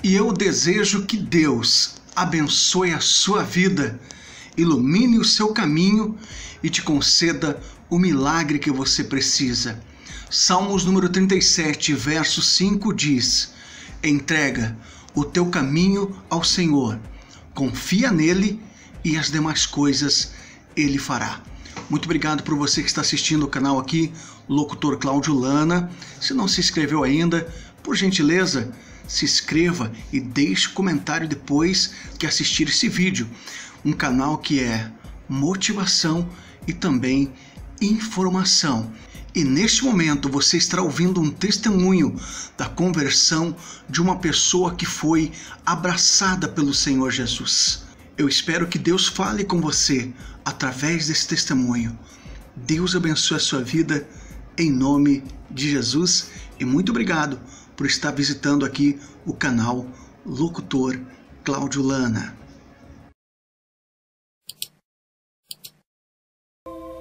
E eu desejo que Deus abençoe a sua vida, ilumine o seu caminho e te conceda o milagre que você precisa. Salmos número 37, verso 5 diz: entrega o teu caminho ao Senhor, confia nele e as demais coisas ele fará. Muito obrigado por você que está assistindo o canal aqui, Locutor Cláudio Lana. Se não se inscreveu ainda, por gentileza, se inscreva e deixe comentário depois que assistir esse vídeo. Um canal que é motivação e também informação. E neste momento você estará ouvindo um testemunho da conversão de uma pessoa que foi abraçada pelo Senhor Jesus. Eu espero que Deus fale com você através desse testemunho. Deus abençoe a sua vida em nome de Jesus e muito obrigado por estar visitando aqui o canal Locutor Cláudio Lana.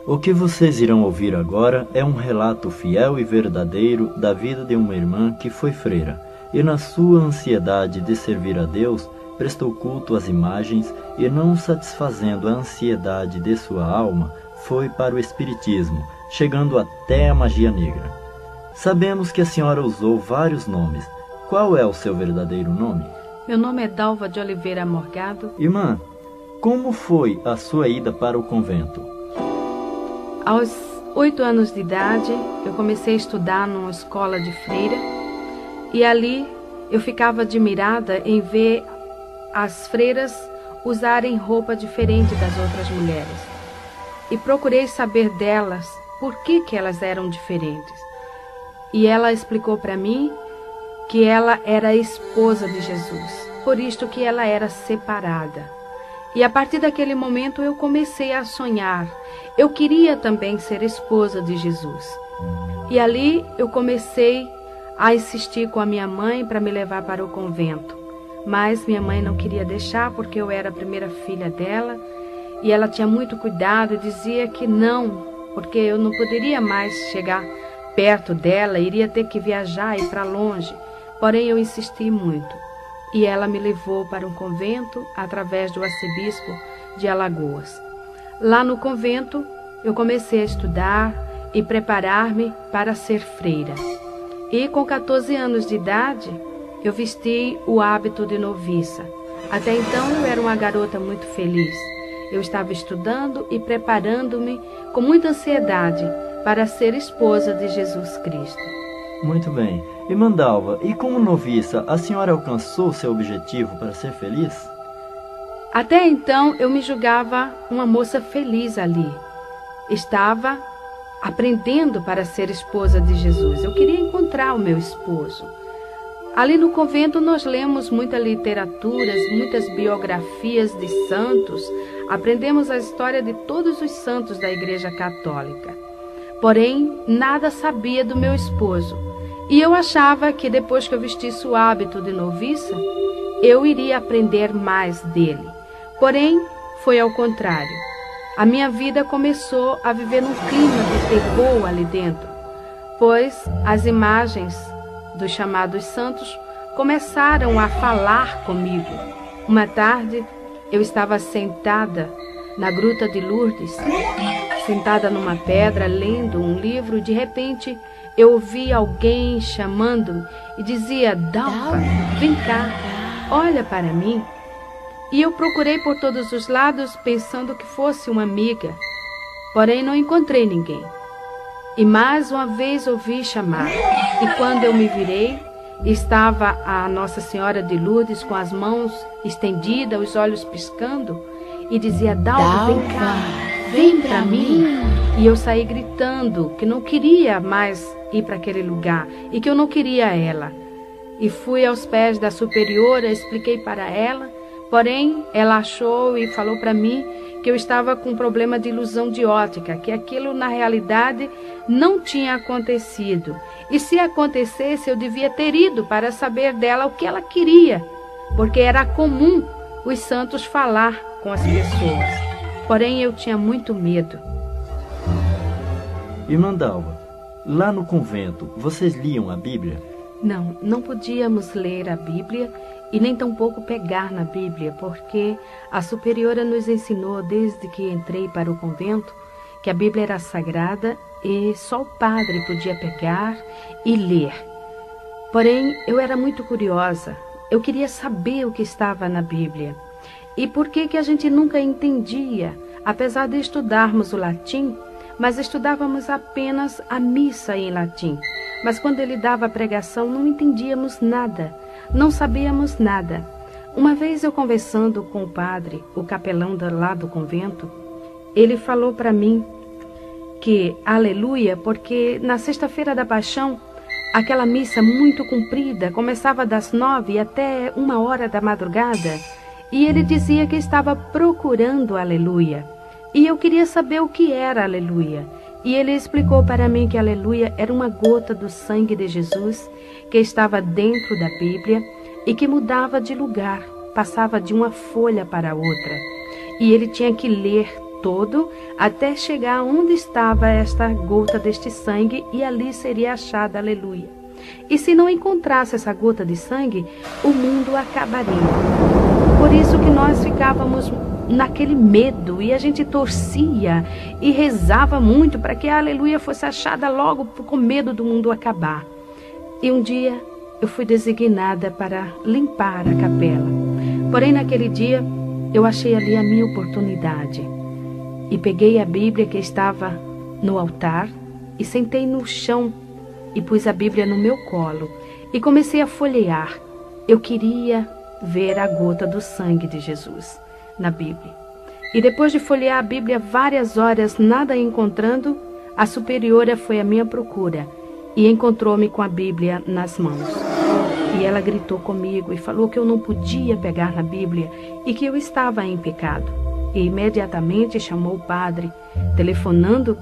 O que vocês irão ouvir agora é um relato fiel e verdadeiro da vida de uma irmã que foi freira e, na sua ansiedade de servir a Deus, prestou culto às imagens e, não satisfazendo a ansiedade de sua alma, foi para o espiritismo, chegando até a magia negra. Sabemos que a senhora usou vários nomes. Qual é o seu verdadeiro nome? Meu nome é Dalva de Oliveira Morgado. Irmã, como foi a sua ida para o convento? Aos 8 anos de idade, eu comecei a estudar numa escola de freira e ali eu ficava admirada em ver as freiras usarem roupa diferente das outras mulheres. E procurei saber delas por que elas eram diferentes. E ela explicou para mim que ela era a esposa de Jesus, por isto que ela era separada. E a partir daquele momento eu comecei a sonhar. Eu queria também ser esposa de Jesus. E ali eu comecei a insistir com a minha mãe para me levar para o convento. Mas minha mãe não queria deixar porque eu era a primeira filha dela. E ela tinha muito cuidado e dizia que não, porque eu não poderia mais chegar perto dela, iria ter que viajar e ir para longe. Porém eu insisti muito. E ela me levou para um convento através do arcebispo de Alagoas. Lá no convento, eu comecei a estudar e preparar-me para ser freira. E com 14 anos de idade, eu vesti o hábito de noviça. Até então, eu era uma garota muito feliz. Eu estava estudando e preparando-me com muita ansiedade para ser esposa de Jesus Cristo. Muito bem. Irmã Dalva, e como noviça, a senhora alcançou seu objetivo para ser feliz? Até então, eu me julgava uma moça feliz ali. Estava aprendendo para ser esposa de Jesus. Eu queria encontrar o meu esposo. Ali no convento nós lemos muitas literaturas, muitas biografias de santos. Aprendemos a história de todos os santos da Igreja Católica. Porém, nada sabia do meu esposo. E eu achava que depois que eu vestisse o hábito de noviça, eu iria aprender mais dele. Porém, foi ao contrário. A minha vida começou a viver num clima de terror ali dentro, pois as imagens dos chamados santos começaram a falar comigo. Uma tarde, eu estava sentada na Gruta de Lourdes, sentada numa pedra, lendo um livro. De repente, eu ouvi alguém chamando-me e dizia: Dalva, vem cá, olha para mim. E eu procurei por todos os lados, pensando que fosse uma amiga. Porém, não encontrei ninguém. E mais uma vez ouvi chamar. E quando eu me virei, estava a Nossa Senhora de Lourdes com as mãos estendidas, os olhos piscando, e dizia: Dalva, vem cá, vem para mim. E eu saí gritando que não queria mais ir para aquele lugar e que eu não queria ela. E fui aos pés da superiora, expliquei para ela, porém ela achou e falou para mim que eu estava com problema de ilusão de ótica, que aquilo na realidade não tinha acontecido. E se acontecesse, eu devia ter ido para saber dela o que ela queria, porque era comum os santos falar com as pessoas. Porém, eu tinha muito medo. Irmã Dalva, lá no convento, vocês liam a Bíblia? Não podíamos ler a Bíblia e nem tampouco pegar na Bíblia, porque a superiora nos ensinou desde que entrei para o convento que a Bíblia era sagrada e só o padre podia pegar e ler. Porém, eu era muito curiosa, eu queria saber o que estava na Bíblia. E por que a gente nunca entendia, apesar de estudarmos o latim, mas estudávamos apenas a missa em latim. Mas quando ele dava a pregação, não entendíamos nada, não sabíamos nada. Uma vez eu conversando com o padre, o capelão lá do convento, ele falou para mim que aleluia, porque na sexta-feira da Paixão, aquela missa muito comprida, começava das 9 até 1h da madrugada, e ele dizia que estava procurando aleluia. E eu queria saber o que era aleluia. E ele explicou para mim que aleluia era uma gota do sangue de Jesus que estava dentro da Bíblia e que mudava de lugar, passava de uma folha para outra. E ele tinha que ler todo até chegar onde estava esta gota deste sangue e ali seria achada aleluia. E se não encontrasse essa gota de sangue, o mundo acabaria. Por isso que nós ficávamos naquele medo e a gente torcia e rezava muito para que a aleluia fosse achada logo com medo do mundo acabar. E um dia eu fui designada para limpar a capela. Porém, naquele dia eu achei ali a minha oportunidade e peguei a Bíblia que estava no altar e sentei no chão e pus a Bíblia no meu colo e comecei a folhear. Eu queria ver a gota do sangue de Jesus na Bíblia. E depois de folhear a Bíblia várias horas, nada encontrando, a superiora foi à minha procura e encontrou-me com a Bíblia nas mãos. E ela gritou comigo e falou que eu não podia pegar na Bíblia e que eu estava em pecado. E imediatamente chamou o padre, telefonando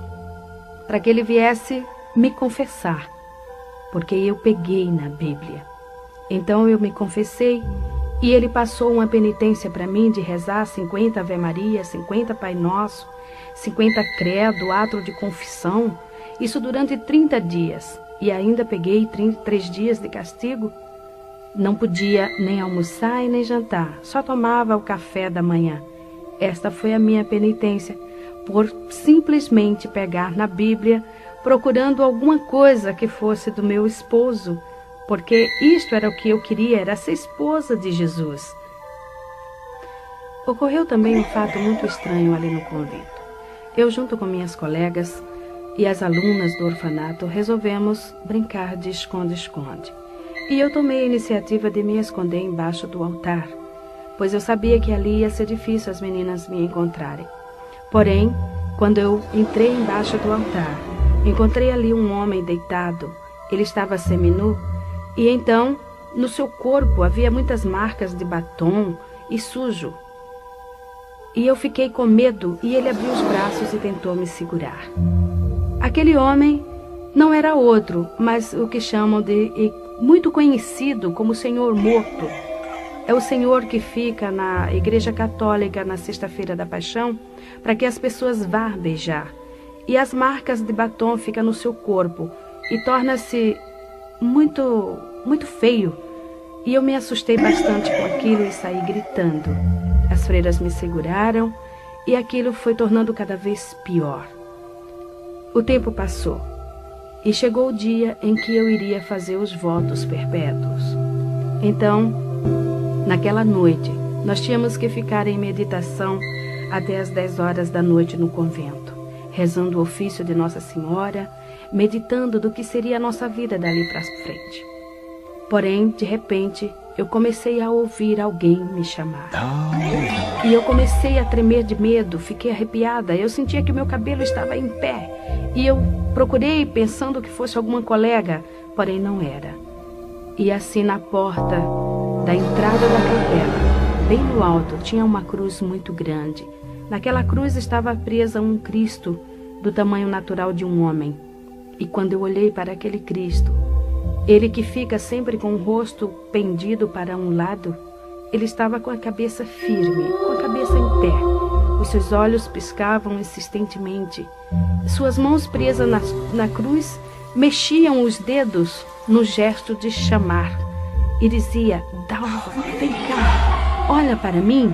para que ele viesse me confessar, porque eu peguei na Bíblia. Então eu me confessei e ele passou uma penitência para mim de rezar 50 Ave Maria, 50 Pai Nosso, 50 Credo, ato de confissão, isso durante 30 dias. E ainda peguei 3 dias de castigo. Não podia nem almoçar e nem jantar, só tomava o café da manhã. Esta foi a minha penitência, por simplesmente pegar na Bíblia, procurando alguma coisa que fosse do meu esposo, porque isto era o que eu queria, era ser esposa de Jesus. Ocorreu também um fato muito estranho ali no convento. Eu, junto com minhas colegas e as alunas do orfanato, resolvemos brincar de esconde-esconde. E eu tomei a iniciativa de me esconder embaixo do altar, pois eu sabia que ali ia ser difícil as meninas me encontrarem. Porém, quando eu entrei embaixo do altar, encontrei ali um homem deitado. Ele estava seminu e então, no seu corpo havia muitas marcas de batom e sujo. E eu fiquei com medo e ele abriu os braços e tentou me segurar. Aquele homem não era outro, mas o que chamam de muito conhecido como Senhor Morto. É o Senhor que fica na Igreja Católica na Sexta-feira da Paixão para que as pessoas vá beijar. E as marcas de batom ficam no seu corpo e torna-se muito feio. E eu me assustei bastante com aquilo e saí gritando. As freiras me seguraram e aquilo foi tornando cada vez pior. O tempo passou e chegou o dia em que eu iria fazer os votos perpétuos. Então, naquela noite, nós tínhamos que ficar em meditação até as 10 horas da noite no convento, rezando o ofício de Nossa Senhora, meditando do que seria a nossa vida dali para frente. Porém, de repente, eu comecei a ouvir alguém me chamar. E eu comecei a tremer de medo, fiquei arrepiada. Eu sentia que o meu cabelo estava em pé. E eu procurei pensando que fosse alguma colega, porém não era. E assim na porta da entrada da capela, bem no alto, tinha uma cruz muito grande. Naquela cruz estava presa um Cristo do tamanho natural de um homem. E quando eu olhei para aquele Cristo, ele que fica sempre com o rosto pendido para um lado, ele estava com a cabeça firme, com a cabeça em pé. Os seus olhos piscavam insistentemente. Suas mãos presas na cruz mexiam os dedos no gesto de chamar, e dizia: Dalva, vem cá, olha para mim,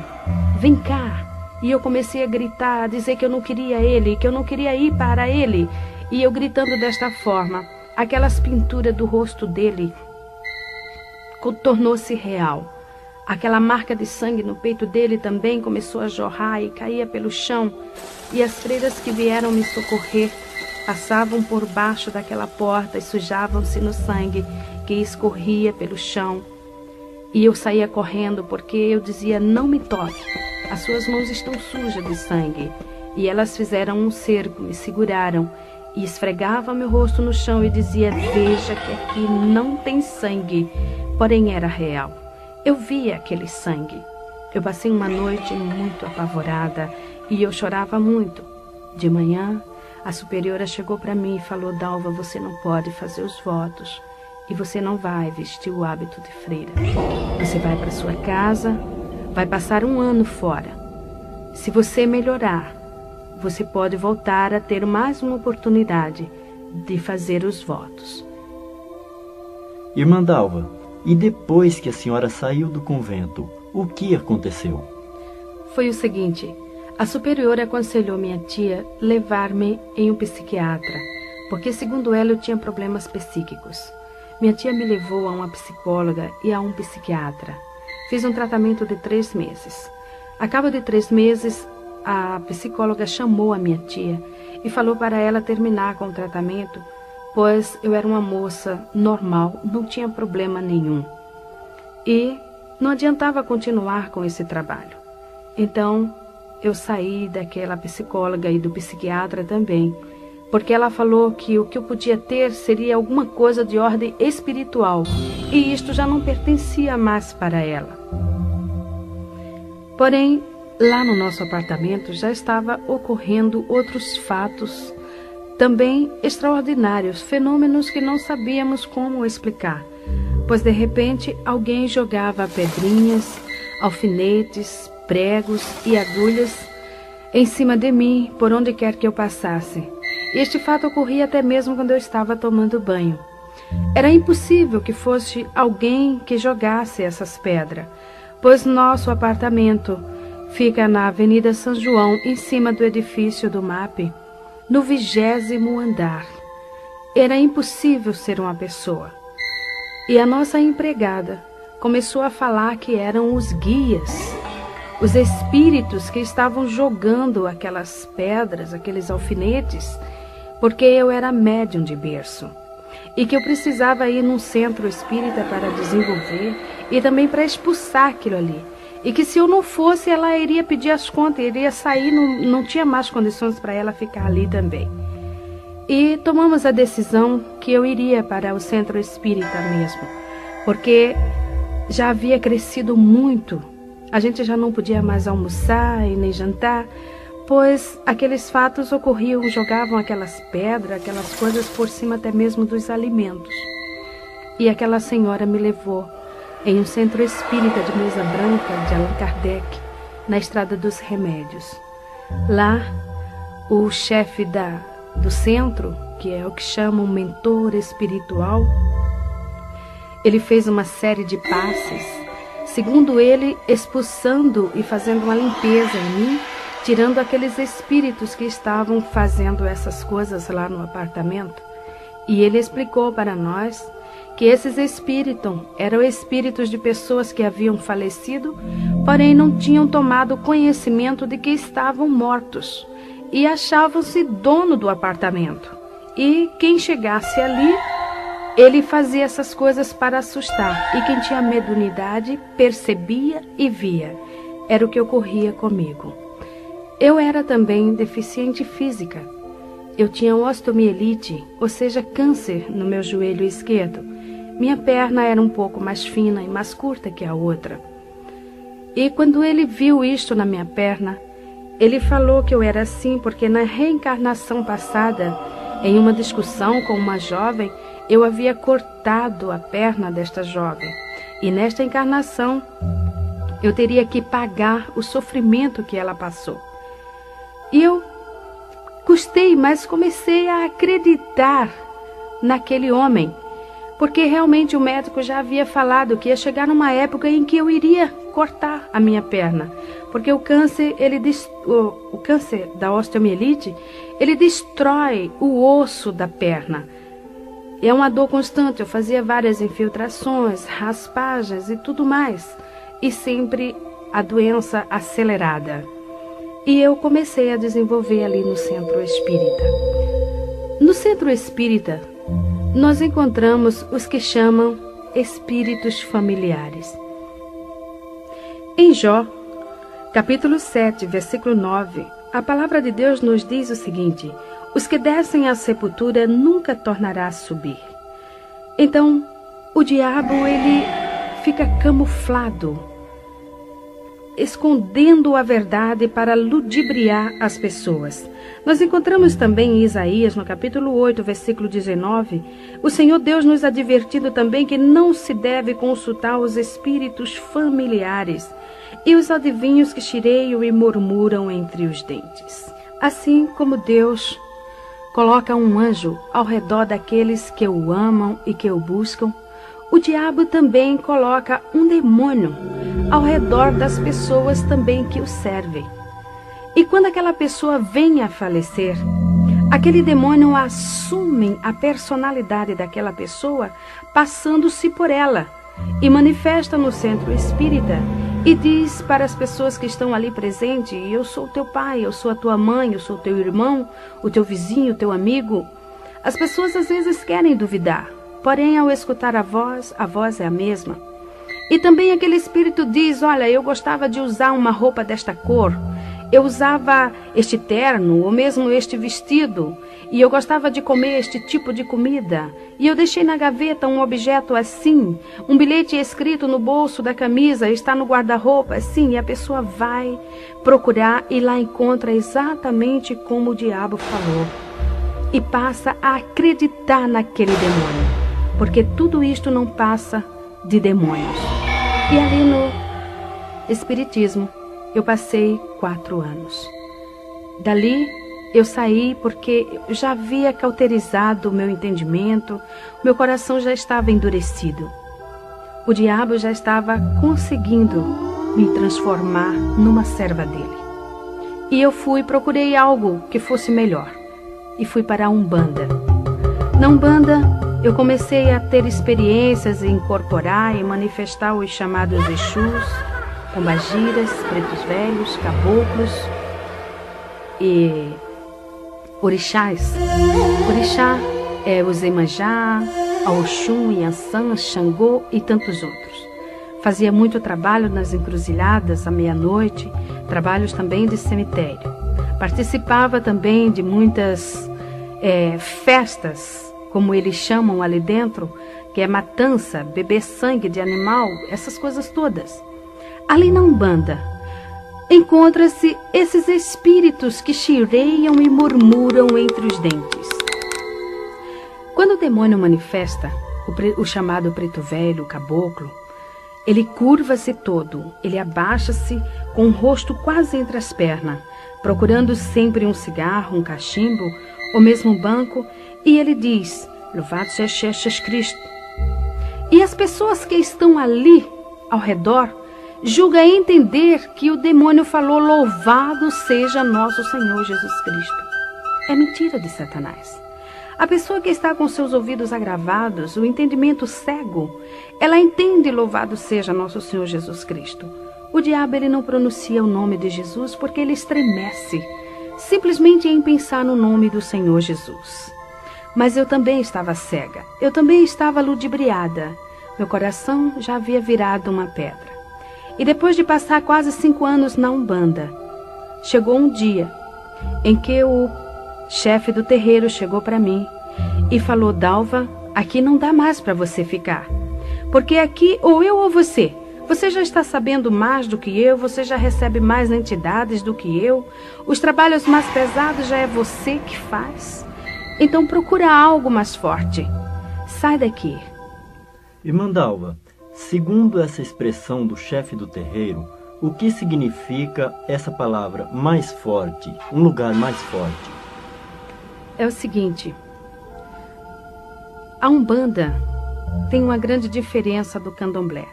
vem cá. E eu comecei a gritar, a dizer que eu não queria ele, que eu não queria ir para ele. E eu gritando desta forma, aquelas pinturas do rosto dele tornou-se real. Aquela marca de sangue no peito dele também começou a jorrar e caía pelo chão. E as freiras que vieram me socorrer passavam por baixo daquela porta e sujavam-se no sangue que escorria pelo chão. E eu saía correndo porque eu dizia: não me toque, as suas mãos estão sujas de sangue. E elas fizeram um cerco, me seguraram e esfregavam meu rosto no chão e dizia: veja que aqui não tem sangue. Porém era real. Eu via aquele sangue. Eu passei uma noite muito apavorada e eu chorava muito. De manhã, a superiora chegou para mim e falou: Dalva, você não pode fazer os votos e você não vai vestir o hábito de freira. Você vai para sua casa, vai passar 1 ano fora. Se você melhorar, você pode voltar a ter mais uma oportunidade de fazer os votos. Irmã Dalva, e depois que a senhora saiu do convento, o que aconteceu? Foi o seguinte: a superiora aconselhou minha tia levar-me em um psiquiatra, porque segundo ela eu tinha problemas psíquicos. Minha tia me levou a uma psicóloga e a um psiquiatra. Fiz um tratamento de 3 meses. A cabo de 3 meses, a psicóloga chamou a minha tia e falou para ela terminar com o tratamento, pois eu era uma moça normal, não tinha problema nenhum. E não adiantava continuar com esse trabalho. Então, eu saí daquela psicóloga e do psiquiatra também, porque ela falou que o que eu podia ter seria alguma coisa de ordem espiritual, e isto já não pertencia mais para ela. Porém, lá no nosso apartamento já estava ocorrendo outros fatos também extraordinários, fenômenos que não sabíamos como explicar, pois de repente alguém jogava pedrinhas, alfinetes, pregos e agulhas em cima de mim, por onde quer que eu passasse. Este fato ocorria até mesmo quando eu estava tomando banho. Era impossível que fosse alguém que jogasse essas pedras, pois nosso apartamento fica na Avenida São João, em cima do edifício do MAP, no 20º andar. Era impossível ser uma pessoa. E a nossa empregada começou a falar que eram os guias, os espíritos que estavam jogando aquelas pedras, aqueles alfinetes, porque eu era médium de berço e que eu precisava ir num centro espírita para desenvolver e também para expulsar aquilo ali. E que se eu não fosse, ela iria pedir as contas, iria sair, não tinha mais condições para ela ficar ali também. E tomamos a decisão que eu iria para o centro espírita mesmo, porque já havia crescido muito. A gente já não podia mais almoçar e nem jantar, pois aqueles fatos ocorriam, jogavam aquelas pedras, aquelas coisas por cima até mesmo dos alimentos. E aquela senhora me levou em um centro espírita de mesa branca de Allan Kardec, na Estrada dos Remédios. Lá, o chefe do centro, que é o que chamam mentor espiritual, ele fez uma série de passes, segundo ele, expulsando e fazendo uma limpeza em mim, tirando aqueles espíritos que estavam fazendo essas coisas lá no apartamento. E ele explicou para nós que esses espíritos eram espíritos de pessoas que haviam falecido, porém não tinham tomado conhecimento de que estavam mortos e achavam-se dono do apartamento. E quem chegasse ali, ele fazia essas coisas para assustar, e quem tinha mediunidade percebia e via. Era o que ocorria comigo. Eu era também deficiente física. Eu tinha osteomielite, ou seja, câncer no meu joelho esquerdo. Minha perna era um pouco mais fina e mais curta que a outra. E quando ele viu isto na minha perna, ele falou que eu era assim porque na reencarnação passada, em uma discussão com uma jovem, eu havia cortado a perna desta jovem. E nesta encarnação, eu teria que pagar o sofrimento que ela passou. E eu gostei, mas comecei a acreditar naquele homem, porque realmente o médico já havia falado que ia chegar numa época em que eu iria cortar a minha perna, porque o câncer da osteomielite, ele destrói o osso da perna. É uma dor constante, eu fazia várias infiltrações, raspagens e tudo mais, e sempre a doença acelerada. E eu comecei a desenvolver ali no centro espírita. No centro espírita, nós encontramos os que chamam espíritos familiares. Em Jó, capítulo 7, versículo 9, a palavra de Deus nos diz o seguinte: os que descem à sepultura nunca tornará a subir. Então, o diabo, ele fica camuflado, escondendo a verdade para ludibriar as pessoas. Nós encontramos também em Isaías, no capítulo 8, versículo 19, o Senhor Deus nos advertindo também que não se deve consultar os espíritos familiares e os adivinhos que chireiam e murmuram entre os dentes. Assim como Deus coloca um anjo ao redor daqueles que o amam e que o buscam, o diabo também coloca um demônio ao redor das pessoas também que o servem. E quando aquela pessoa vem a falecer, aquele demônio assume a personalidade daquela pessoa, passando-se por ela, e manifesta no centro espírita e diz para as pessoas que estão ali presentes: eu sou teu pai, eu sou a tua mãe, eu sou teu irmão, o teu vizinho, o teu amigo. As pessoas às vezes querem duvidar, porém ao escutar a voz é a mesma. E também aquele espírito diz: olha, eu gostava de usar uma roupa desta cor, eu usava este terno ou mesmo este vestido, e eu gostava de comer este tipo de comida, e eu deixei na gaveta um objeto assim, um bilhete escrito no bolso da camisa, está no guarda-roupa assim, e a pessoa vai procurar e lá encontra exatamente como o diabo falou, e passa a acreditar naquele demônio, porque tudo isto não passa de demônios. E ali no Espiritismo eu passei 4 anos. Dali eu saí porque eu já havia cauterizado o meu entendimento, meu coração já estava endurecido. O diabo já estava conseguindo me transformar numa serva dele. E eu procurei algo que fosse melhor, e fui para a Umbanda. Na Umbanda eu comecei a ter experiências em incorporar e manifestar os chamados Exus, pombagiras, pretos velhos, caboclos e orixás. Orixá é o Iemanjá, a Oxum, Yansan, Xangô e tantos outros. Fazia muito trabalho nas encruzilhadas à meia-noite, trabalhos também de cemitério. Participava também de muitas festas, como eles chamam ali dentro, que é matança, beber sangue de animal, essas coisas todas. Ali na Umbanda, encontra-se esses espíritos que chireiam e murmuram entre os dentes. Quando o demônio manifesta, o chamado preto velho, o caboclo, ele curva-se todo, ele abaixa-se com o rosto quase entre as pernas, procurando sempre um cigarro, um cachimbo, ou mesmo um banco, e ele diz: louvado seja Jesus Cristo. E as pessoas que estão ali ao redor julga entender que o demônio falou: louvado seja nosso Senhor Jesus Cristo. É mentira de Satanás. A pessoa que está com seus ouvidos agravados, o entendimento cego, ela entende louvado seja nosso Senhor Jesus Cristo. O diabo, ele não pronuncia o nome de Jesus porque ele estremece, simplesmente em pensar no nome do Senhor Jesus. Mas eu também estava cega, eu também estava ludibriada, meu coração já havia virado uma pedra. E depois de passar quase 5 anos na Umbanda, chegou um dia em que o chefe do terreiro chegou para mim e falou: Dalva, aqui não dá mais para você ficar, porque aqui ou eu ou você já está sabendo mais do que eu, você já recebe mais entidades do que eu, os trabalhos mais pesados já é você que faz, então procura algo mais forte, sai daqui. Irmã Dalva, segundo essa expressão do chefe do terreiro, o que significa essa palavra mais forte, um lugar mais forte? É o seguinte, a Umbanda, tem uma grande diferença do candomblé.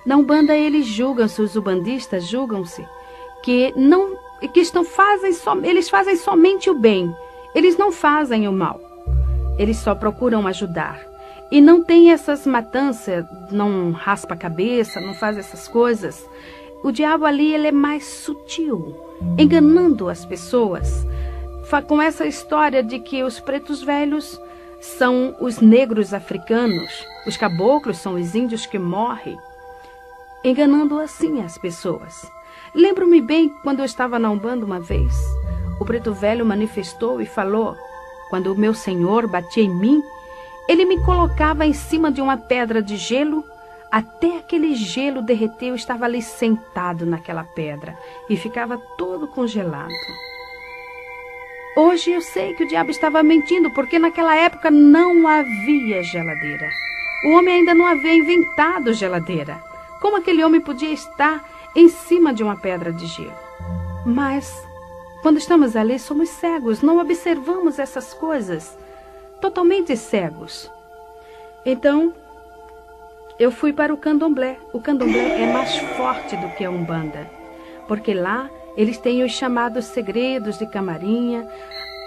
Na Umbanda eles julgam-se, os ubandistas julgam-se que eles fazem somente o bem, eles não fazem o mal, eles só procuram ajudar. E não tem essas matanças, não raspa a cabeça, não faz essas coisas. O diabo ali, ele é mais sutil, enganando as pessoas, com essa história de que os pretos velhos são os negros africanos, os caboclos são os índios que morrem, enganando assim as pessoas. Lembro-me bem quando eu estava na Umbanda uma vez, o preto velho manifestou e falou, quando o meu senhor batia em mim, ele me colocava em cima de uma pedra de gelo, até aquele gelo derreter, eu estava ali sentado naquela pedra e ficava todo congelado. Hoje eu sei que o diabo estava mentindo, porque naquela época não havia geladeira. O homem ainda não havia inventado geladeira. Como aquele homem podia estar em cima de uma pedra de gelo? Mas, quando estamos ali, somos cegos, não observamos essas coisas, totalmente cegos. Então, eu fui para o candomblé. O candomblé é mais forte do que a Umbanda, porque lá eles têm os chamados segredos de camarinha,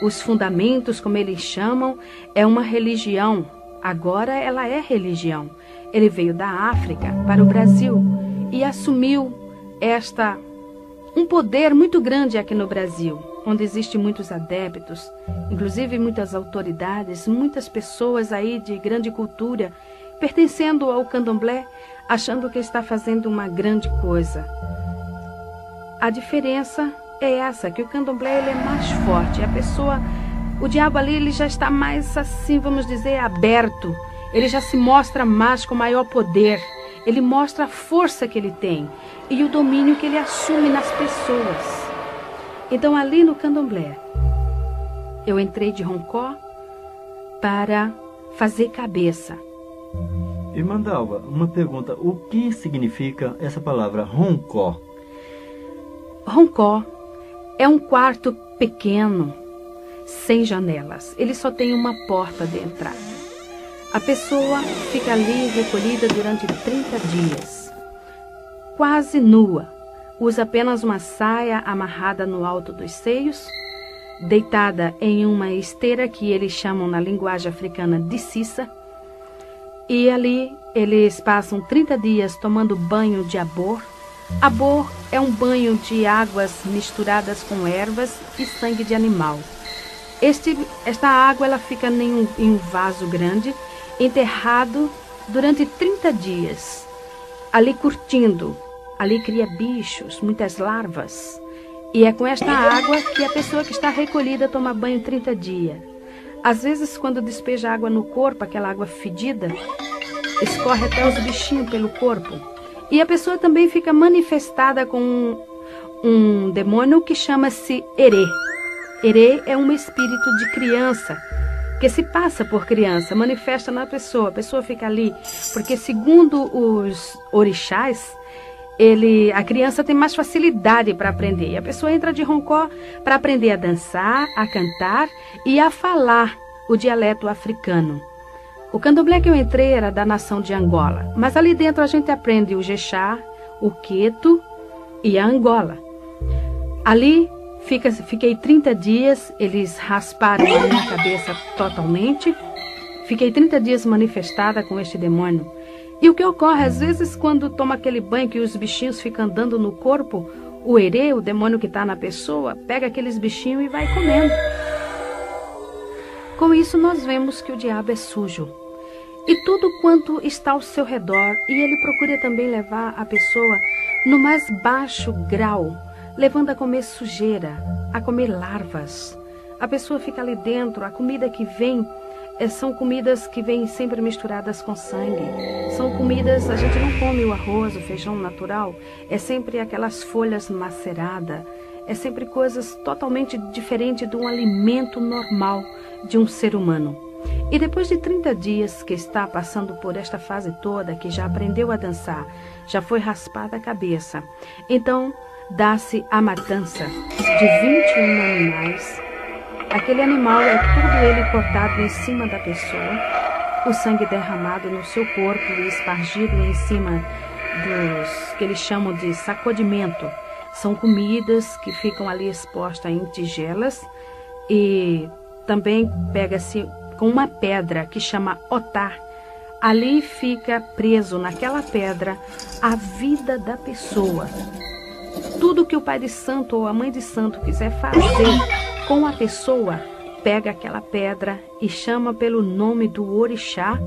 os fundamentos, como eles chamam, é uma religião. Agora ela é religião. Ele veio da África para o Brasil e assumiu um poder muito grande aqui no Brasil, onde existem muitos adeptos, inclusive muitas autoridades, muitas pessoas aí de grande cultura, pertencendo ao candomblé, achando que está fazendo uma grande coisa. A diferença é essa, que o candomblé ele é mais forte. O diabo ali ele já está mais assim, vamos dizer, aberto. Ele já se mostra mais com maior poder. Ele mostra a força que ele tem e o domínio que ele assume nas pessoas. Então ali no candomblé, eu entrei de roncó para fazer cabeça. Irmã Dalva, uma pergunta. O que significa essa palavra roncó? Roncó é um quarto pequeno, sem janelas. Ele só tem uma porta de entrada. A pessoa fica ali recolhida durante 30 dias, quase nua. Usa apenas uma saia amarrada no alto dos seios, deitada em uma esteira que eles chamam na linguagem africana de cissa. E ali eles passam 30 dias tomando banho de abor. Abor é um banho de águas misturadas com ervas e sangue de animal. Esta água ela fica em um vaso grande, enterrado durante 30 dias, ali curtindo. Ali cria bichos, muitas larvas. E é com esta água que a pessoa que está recolhida toma banho 30 dias. Às vezes, quando despeja água no corpo, aquela água fedida, escorre até os bichinhos pelo corpo. E a pessoa também fica manifestada com um demônio que chama-se Herê. Herê é um espírito de criança, que se passa por criança, manifesta na pessoa. A pessoa fica ali, porque segundo os orixás, a criança tem mais facilidade para aprender. E a pessoa entra de roncó para aprender a dançar, a cantar e a falar o dialeto africano. O candomblé que eu entrei era da nação de Angola, mas ali dentro a gente aprende o jexá, o queto e a Angola. Ali fiquei 30 dias, eles rasparam a minha cabeça totalmente. Fiquei 30 dias manifestada com este demônio. E o que ocorre, às vezes, quando toma aquele banho que os bichinhos ficam andando no corpo, o herê, o demônio que está na pessoa, pega aqueles bichinhos e vai comendo. Com isso, nós vemos que o diabo é sujo. E tudo quanto está ao seu redor, e ele procura também levar a pessoa no mais baixo grau, levando a comer sujeira, a comer larvas. A pessoa fica ali dentro, a comida que vem são comidas que vêm sempre misturadas com sangue. São comidas, a gente não come o arroz, o feijão natural, é sempre aquelas folhas maceradas, é sempre coisas totalmente diferentes de um alimento normal de um ser humano. E depois de 30 dias que está passando por esta fase toda, que já aprendeu a dançar, já foi raspada a cabeça, então dá-se a matança de 21 animais. Aquele animal é tudo ele cortado em cima da pessoa. o sangue derramado no seu corpo e espargido em cima dos que eles chamam de sacudimento. São comidas que ficam ali expostas em tigelas, e também pega-se com uma pedra que chama otar. Ali fica preso naquela pedra a vida da pessoa. Tudo que o pai de santo ou a mãe de santo quiser fazer com a pessoa, pega aquela pedra e chama pelo nome do orixá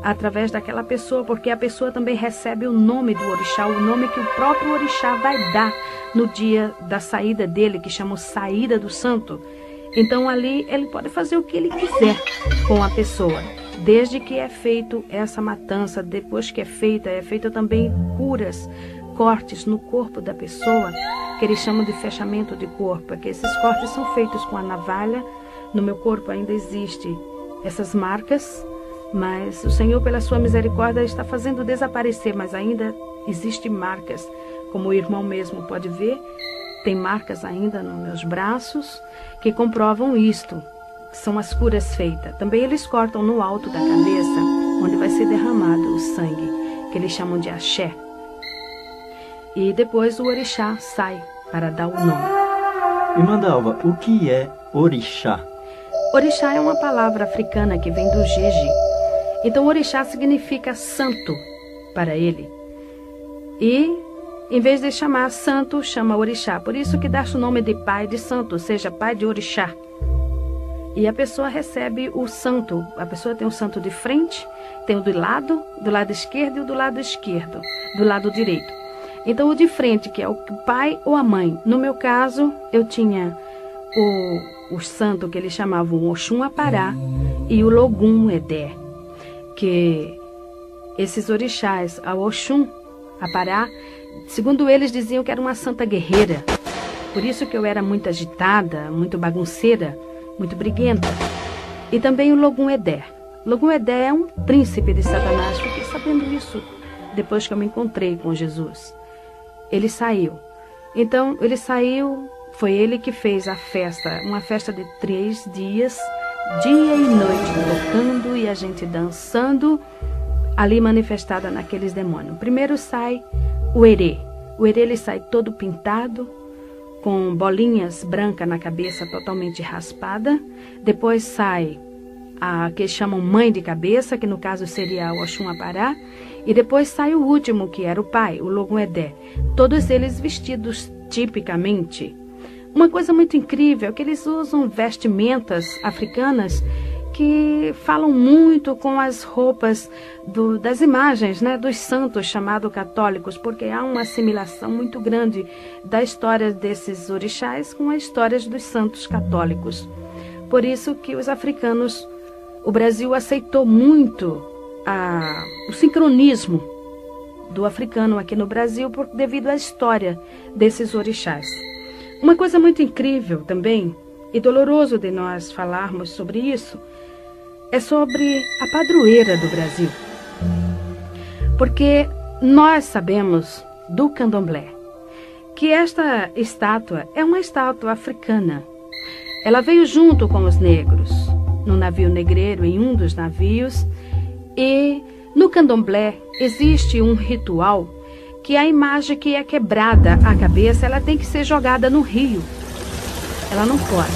através daquela pessoa, porque a pessoa também recebe o nome do orixá, o nome que o próprio orixá vai dar no dia da saída dele, que chama saída do santo. Então ali ele pode fazer o que ele quiser com a pessoa, desde que é feito essa matança. Depois que é feita também curas, cortes no corpo da pessoa, que eles chamam de fechamento de corpo, que esses cortes são feitos com a navalha. No meu corpo ainda existem essas marcas, mas o Senhor, pela sua misericórdia, está fazendo desaparecer, mas ainda existem marcas, como o irmão mesmo pode ver, tem marcas ainda nos meus braços que comprovam isto. São as curas feitas. Também eles cortam no alto da cabeça, onde vai ser derramado o sangue, que eles chamam de axé. E depois o orixá sai para dar o nome. Irmã Dalva, o que é orixá? Orixá é uma palavra africana que vem do jeje. Então orixá significa santo para ele. E em vez de chamar santo, chama orixá. Por isso que dá-se o nome de pai de santo, ou seja, pai de orixá. E a pessoa recebe o santo. A pessoa tem o santo de frente, tem o do lado esquerdo e o do lado esquerdo, do lado direito. Então o de frente, que é o pai ou a mãe. No meu caso, eu tinha o santo que eles chamavam Oxum Apará e o Logum Edé, que esses orixás, a Oxum Apará, segundo eles diziam que era uma santa guerreira. Por isso que eu era muito agitada, muito bagunceira, muito briguenta. E também o Logum Edé. Logum Edé é um príncipe de Satanás. Fiquei sabendo isso depois que eu me encontrei com Jesus. Ele saiu. Então, ele saiu, foi ele que fez a festa, uma festa de 3 dias, dia e noite, tocando e a gente dançando, ali manifestada naqueles demônios. Primeiro sai o herê. O herê, ele sai todo pintado, com bolinhas brancas na cabeça, totalmente raspada. Depois sai a que chamam mãe de cabeça, que no caso seria o Oxum Apará. E depois sai o último, que era o pai, o Logum Edé. Todos eles vestidos tipicamente. Uma coisa muito incrível é que eles usam vestimentas africanas que falam muito com as roupas das imagens, né, dos santos chamados católicos, porque há uma assimilação muito grande da história desses orixás com as histórias dos santos católicos. Por isso que os africanos, o Brasil aceitou muito o sincronismo do africano aqui no Brasil devido à história desses orixás. Uma coisa muito incrível também, e doloroso de nós falarmos sobre isso, é sobre a padroeira do Brasil. Porque nós sabemos do candomblé que esta estátua é uma estátua africana. Ela veio junto com os negros, no navio negreiro, em um dos navios. E no candomblé existe um ritual que a imagem que é quebrada a cabeça, ela tem que ser jogada no rio. Ela não pode.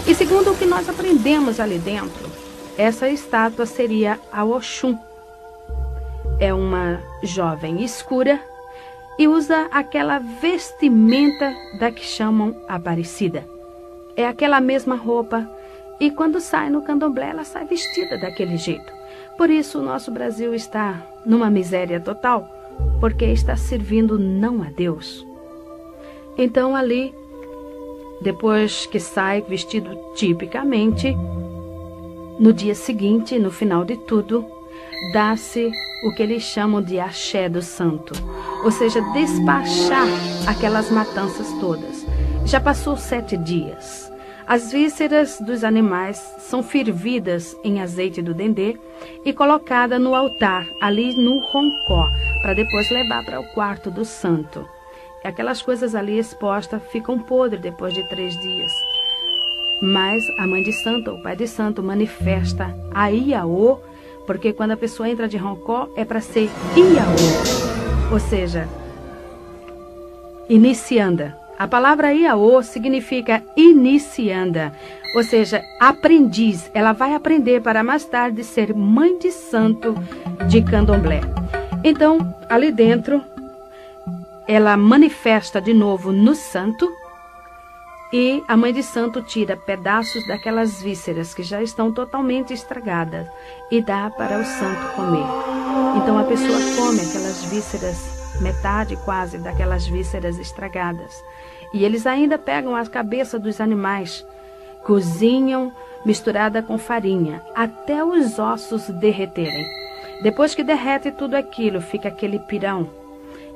E segundo o que nós aprendemos ali dentro, essa estátua seria a Oxum. É uma jovem escura e usa aquela vestimenta da que chamam Aparecida. É aquela mesma roupa e quando sai no candomblé, ela sai vestida daquele jeito. Por isso o nosso Brasil está numa miséria total, porque está servindo não a Deus. Então ali, depois que sai vestido tipicamente, no dia seguinte, no final de tudo, dá-se o que eles chamam de axé do santo, ou seja, despachar aquelas matanças todas. Já passou 7 dias. As vísceras dos animais são fervidas em azeite do dendê e colocadas no altar, ali no roncó, para depois levar para o quarto do santo. Aquelas coisas ali expostas ficam podres depois de 3 dias. Mas a mãe de santo, o pai de santo, manifesta a Iaô porque quando a pessoa entra de roncó é para ser Iaô, ou seja, inicianda. A palavra Iaô significa inicianda, ou seja, aprendiz. Ela vai aprender para mais tarde ser mãe de santo de candomblé. Então, ali dentro, ela manifesta de novo no santo e a mãe de santo tira pedaços daquelas vísceras que já estão totalmente estragadas e dá para o santo comer. Então a pessoa come aquelas vísceras, metade quase daquelas vísceras estragadas. E eles ainda pegam a cabeça dos animais, cozinham misturada com farinha, até os ossos derreterem. Depois que derrete tudo aquilo, fica aquele pirão.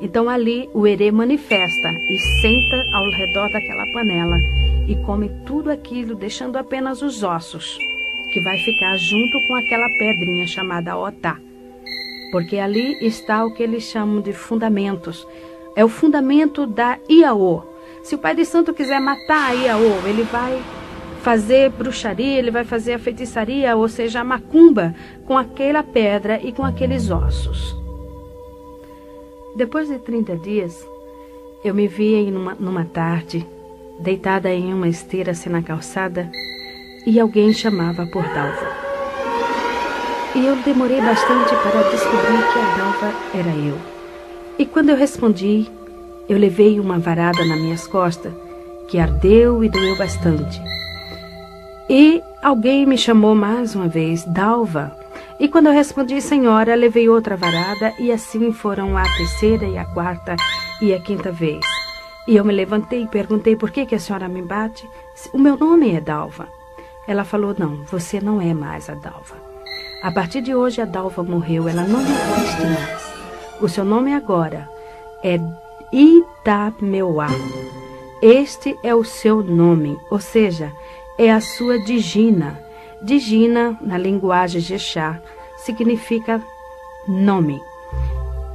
Então ali o herê manifesta e senta ao redor daquela panela e come tudo aquilo, deixando apenas os ossos, que vai ficar junto com aquela pedrinha chamada otá. Porque ali está o que eles chamam de fundamentos. É o fundamento da Iaô. Se o pai de santo quiser matar a Iaô, ele vai fazer bruxaria, ele vai fazer a feitiçaria, ou seja, a macumba, com aquela pedra e com aqueles ossos. Depois de 30 dias, eu me vi numa tarde, deitada em uma esteira assim na calçada, e alguém chamava por Dalva. E eu demorei bastante para descobrir que a Dalva era eu. E quando eu respondi, eu levei uma varada nas minhas costas, que ardeu e doeu bastante. E alguém me chamou mais uma vez, Dalva. E quando eu respondi, senhora, levei outra varada, e assim foram a terceira e a quarta e a quinta vez. E eu me levantei e perguntei, por que a senhora me bate? O meu nome é Dalva. Ela falou, não, você não é mais a Dalva. A partir de hoje a Dalva morreu, ela não existe mais. O seu nome agora é Itameuá. Este é o seu nome, ou seja, é a sua Digina. Digina, na linguagem Jexá, significa nome.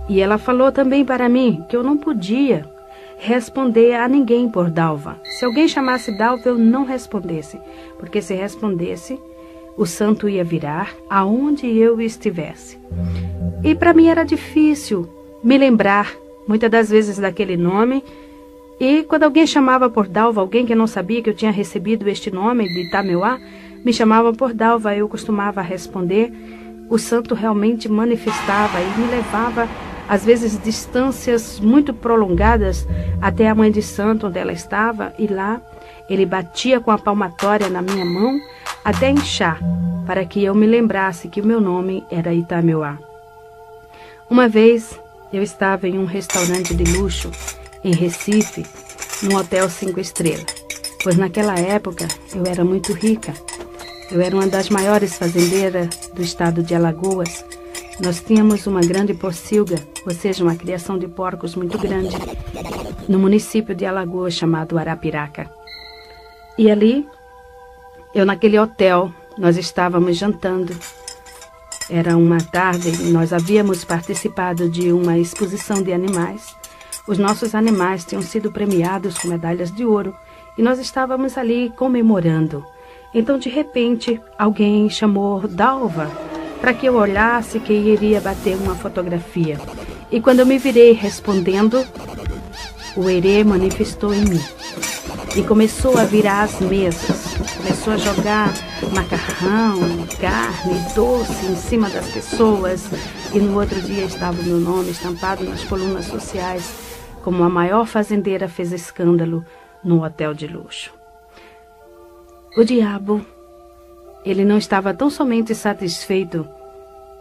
E ela falou também para mim que eu não podia responder a ninguém por Dalva. Se alguém chamasse Dalva, eu não respondesse, porque se respondesse, o santo ia virar aonde eu estivesse. E para mim era difícil me lembrar, muitas das vezes, daquele nome. E quando alguém chamava por Dalva, alguém que não sabia que eu tinha recebido este nome de Itameuá, me chamava por Dalva, eu costumava responder. O santo realmente manifestava e me levava, às vezes, distâncias muito prolongadas até a mãe de santo, onde ela estava, e lá ele batia com a palmatória na minha mão até inchar, para que eu me lembrasse que o meu nome era Itameuá. Uma vez eu estava em um restaurante de luxo em Recife, num hotel 5 estrelas, pois naquela época eu era muito rica. Eu era uma das maiores fazendeiras do estado de Alagoas. Nós tínhamos uma grande pocilga, ou seja, uma criação de porcos muito grande, no município de Alagoas chamado Arapiraca. E ali, naquele hotel, nós estávamos jantando. Era uma tarde, nós havíamos participado de uma exposição de animais. Os nossos animais tinham sido premiados com medalhas de ouro e nós estávamos ali comemorando. Então, de repente, alguém chamou Dalva para que eu olhasse que iria bater uma fotografia. E quando eu me virei respondendo, o herê manifestou em mim e começou a virar as mesas. Começou a jogar macarrão, carne, doce em cima das pessoas. E no outro dia estava o meu nome estampado nas colunas sociais, como a maior fazendeira fez escândalo no hotel de luxo. O diabo, ele não estava tão somente satisfeito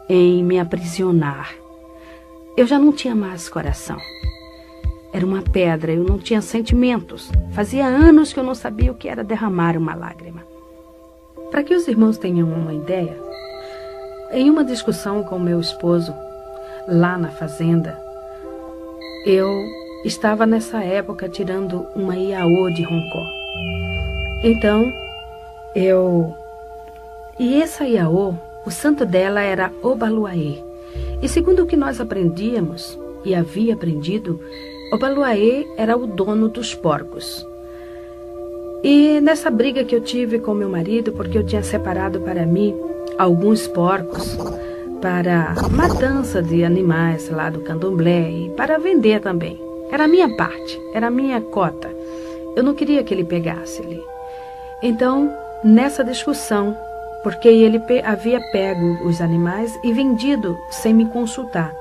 em me aprisionar. Eu já não tinha mais coração. Era uma pedra, eu não tinha sentimentos. Fazia anos que eu não sabia o que era derramar uma lágrima. Para que os irmãos tenham uma ideia, em uma discussão com meu esposo, lá na fazenda, eu estava nessa época tirando uma Iaô de roncó. Então, E essa Iaô, o santo dela era Obaluaê. E segundo o que nós aprendíamos, e havia aprendido, Obaluaê era o dono dos porcos. E nessa briga que eu tive com meu marido, porque eu tinha separado para mim alguns porcos, para matança de animais lá do candomblé e para vender também. Era a minha parte, era a minha cota. Eu não queria que ele pegasse ali. Então, nessa discussão, porque ele havia pego os animais e vendido sem me consultar.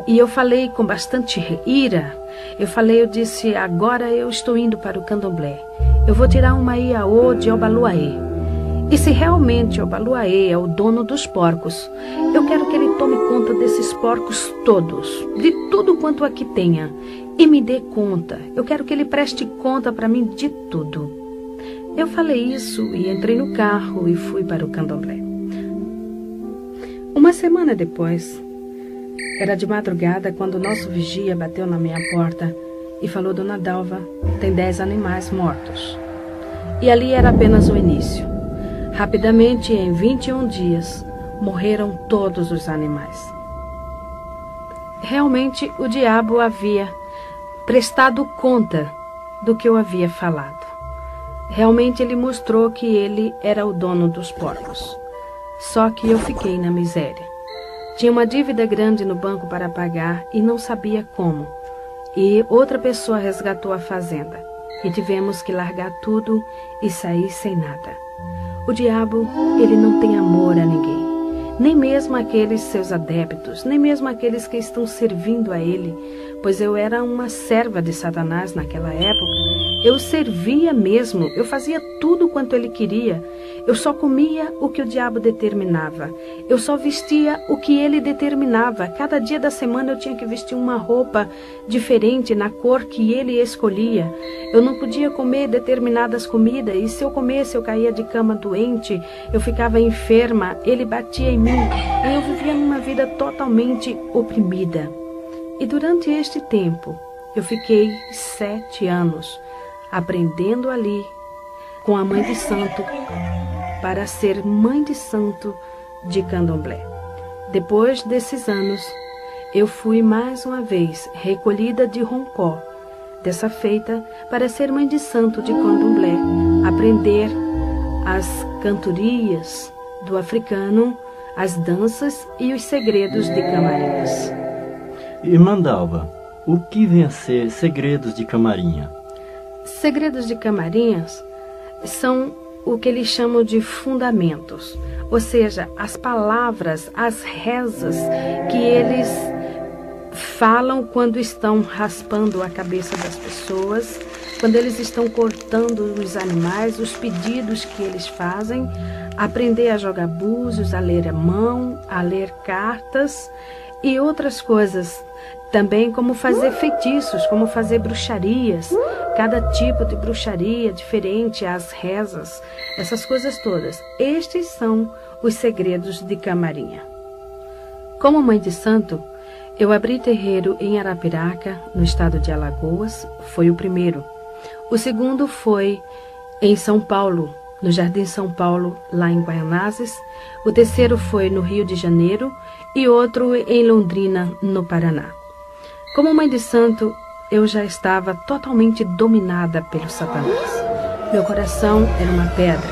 E eu falei com bastante ira, eu disse, agora eu estou indo para o candomblé. Eu vou tirar uma Iaô de Obaluaê. E se realmente Obaluaê é o dono dos porcos, eu quero que ele tome conta desses porcos todos, de tudo quanto aqui tenha, e me dê conta. Eu quero que ele preste conta para mim de tudo. Eu falei isso e entrei no carro e fui para o candomblé. Uma semana depois, era de madrugada quando o nosso vigia bateu na minha porta e falou, Dona Dalva, tem 10 animais mortos. E ali era apenas o início. Rapidamente, em 21 dias, morreram todos os animais. Realmente, o diabo havia prestado conta do que eu havia falado. Realmente, ele mostrou que ele era o dono dos porcos. Só que eu fiquei na miséria. Tinha uma dívida grande no banco para pagar e não sabia como. E outra pessoa resgatou a fazenda. E tivemos que largar tudo e sair sem nada. O diabo, ele não tem amor a ninguém. Nem mesmo aqueles seus adeptos, nem mesmo aqueles que estão servindo a ele. Pois eu era uma serva de Satanás naquela época. Eu servia mesmo, eu fazia tudo quanto ele queria. Eu só comia o que o diabo determinava. Eu só vestia o que ele determinava. Cada dia da semana eu tinha que vestir uma roupa diferente na cor que ele escolhia. Eu não podia comer determinadas comidas e se eu comesse eu caía de cama doente, eu ficava enferma, ele batia em mim e eu vivia numa vida totalmente oprimida. E durante este tempo eu fiquei 7 anos aprendendo ali com a mãe de santo para ser mãe de santo de candomblé. Depois desses anos, eu fui mais uma vez recolhida de Roncó, dessa feita para ser mãe de santo de candomblé, aprender as cantorias do africano, as danças e os segredos de Camarinhas. Irmã Dalva, o que vem a ser segredos de Camarinha? Segredos de Camarinhas são o que eles chamam de fundamentos, ou seja, as palavras, as rezas que eles falam quando estão raspando a cabeça das pessoas, quando eles estão cortando os animais, os pedidos que eles fazem, aprender a jogar búzios, a ler a mão, a ler cartas e outras coisas. Também como fazer feitiços, como fazer bruxarias, cada tipo de bruxaria diferente, as rezas, essas coisas todas. Estes são os segredos de Camarinha. Como mãe de santo, eu abri terreiro em Arapiraca, no estado de Alagoas, foi o primeiro. O segundo foi em São Paulo, no Jardim São Paulo, lá em Guaianazes. O terceiro foi no Rio de Janeiro e outro em Londrina, no Paraná. Como mãe de santo, eu já estava totalmente dominada pelo Satanás. Meu coração era uma pedra,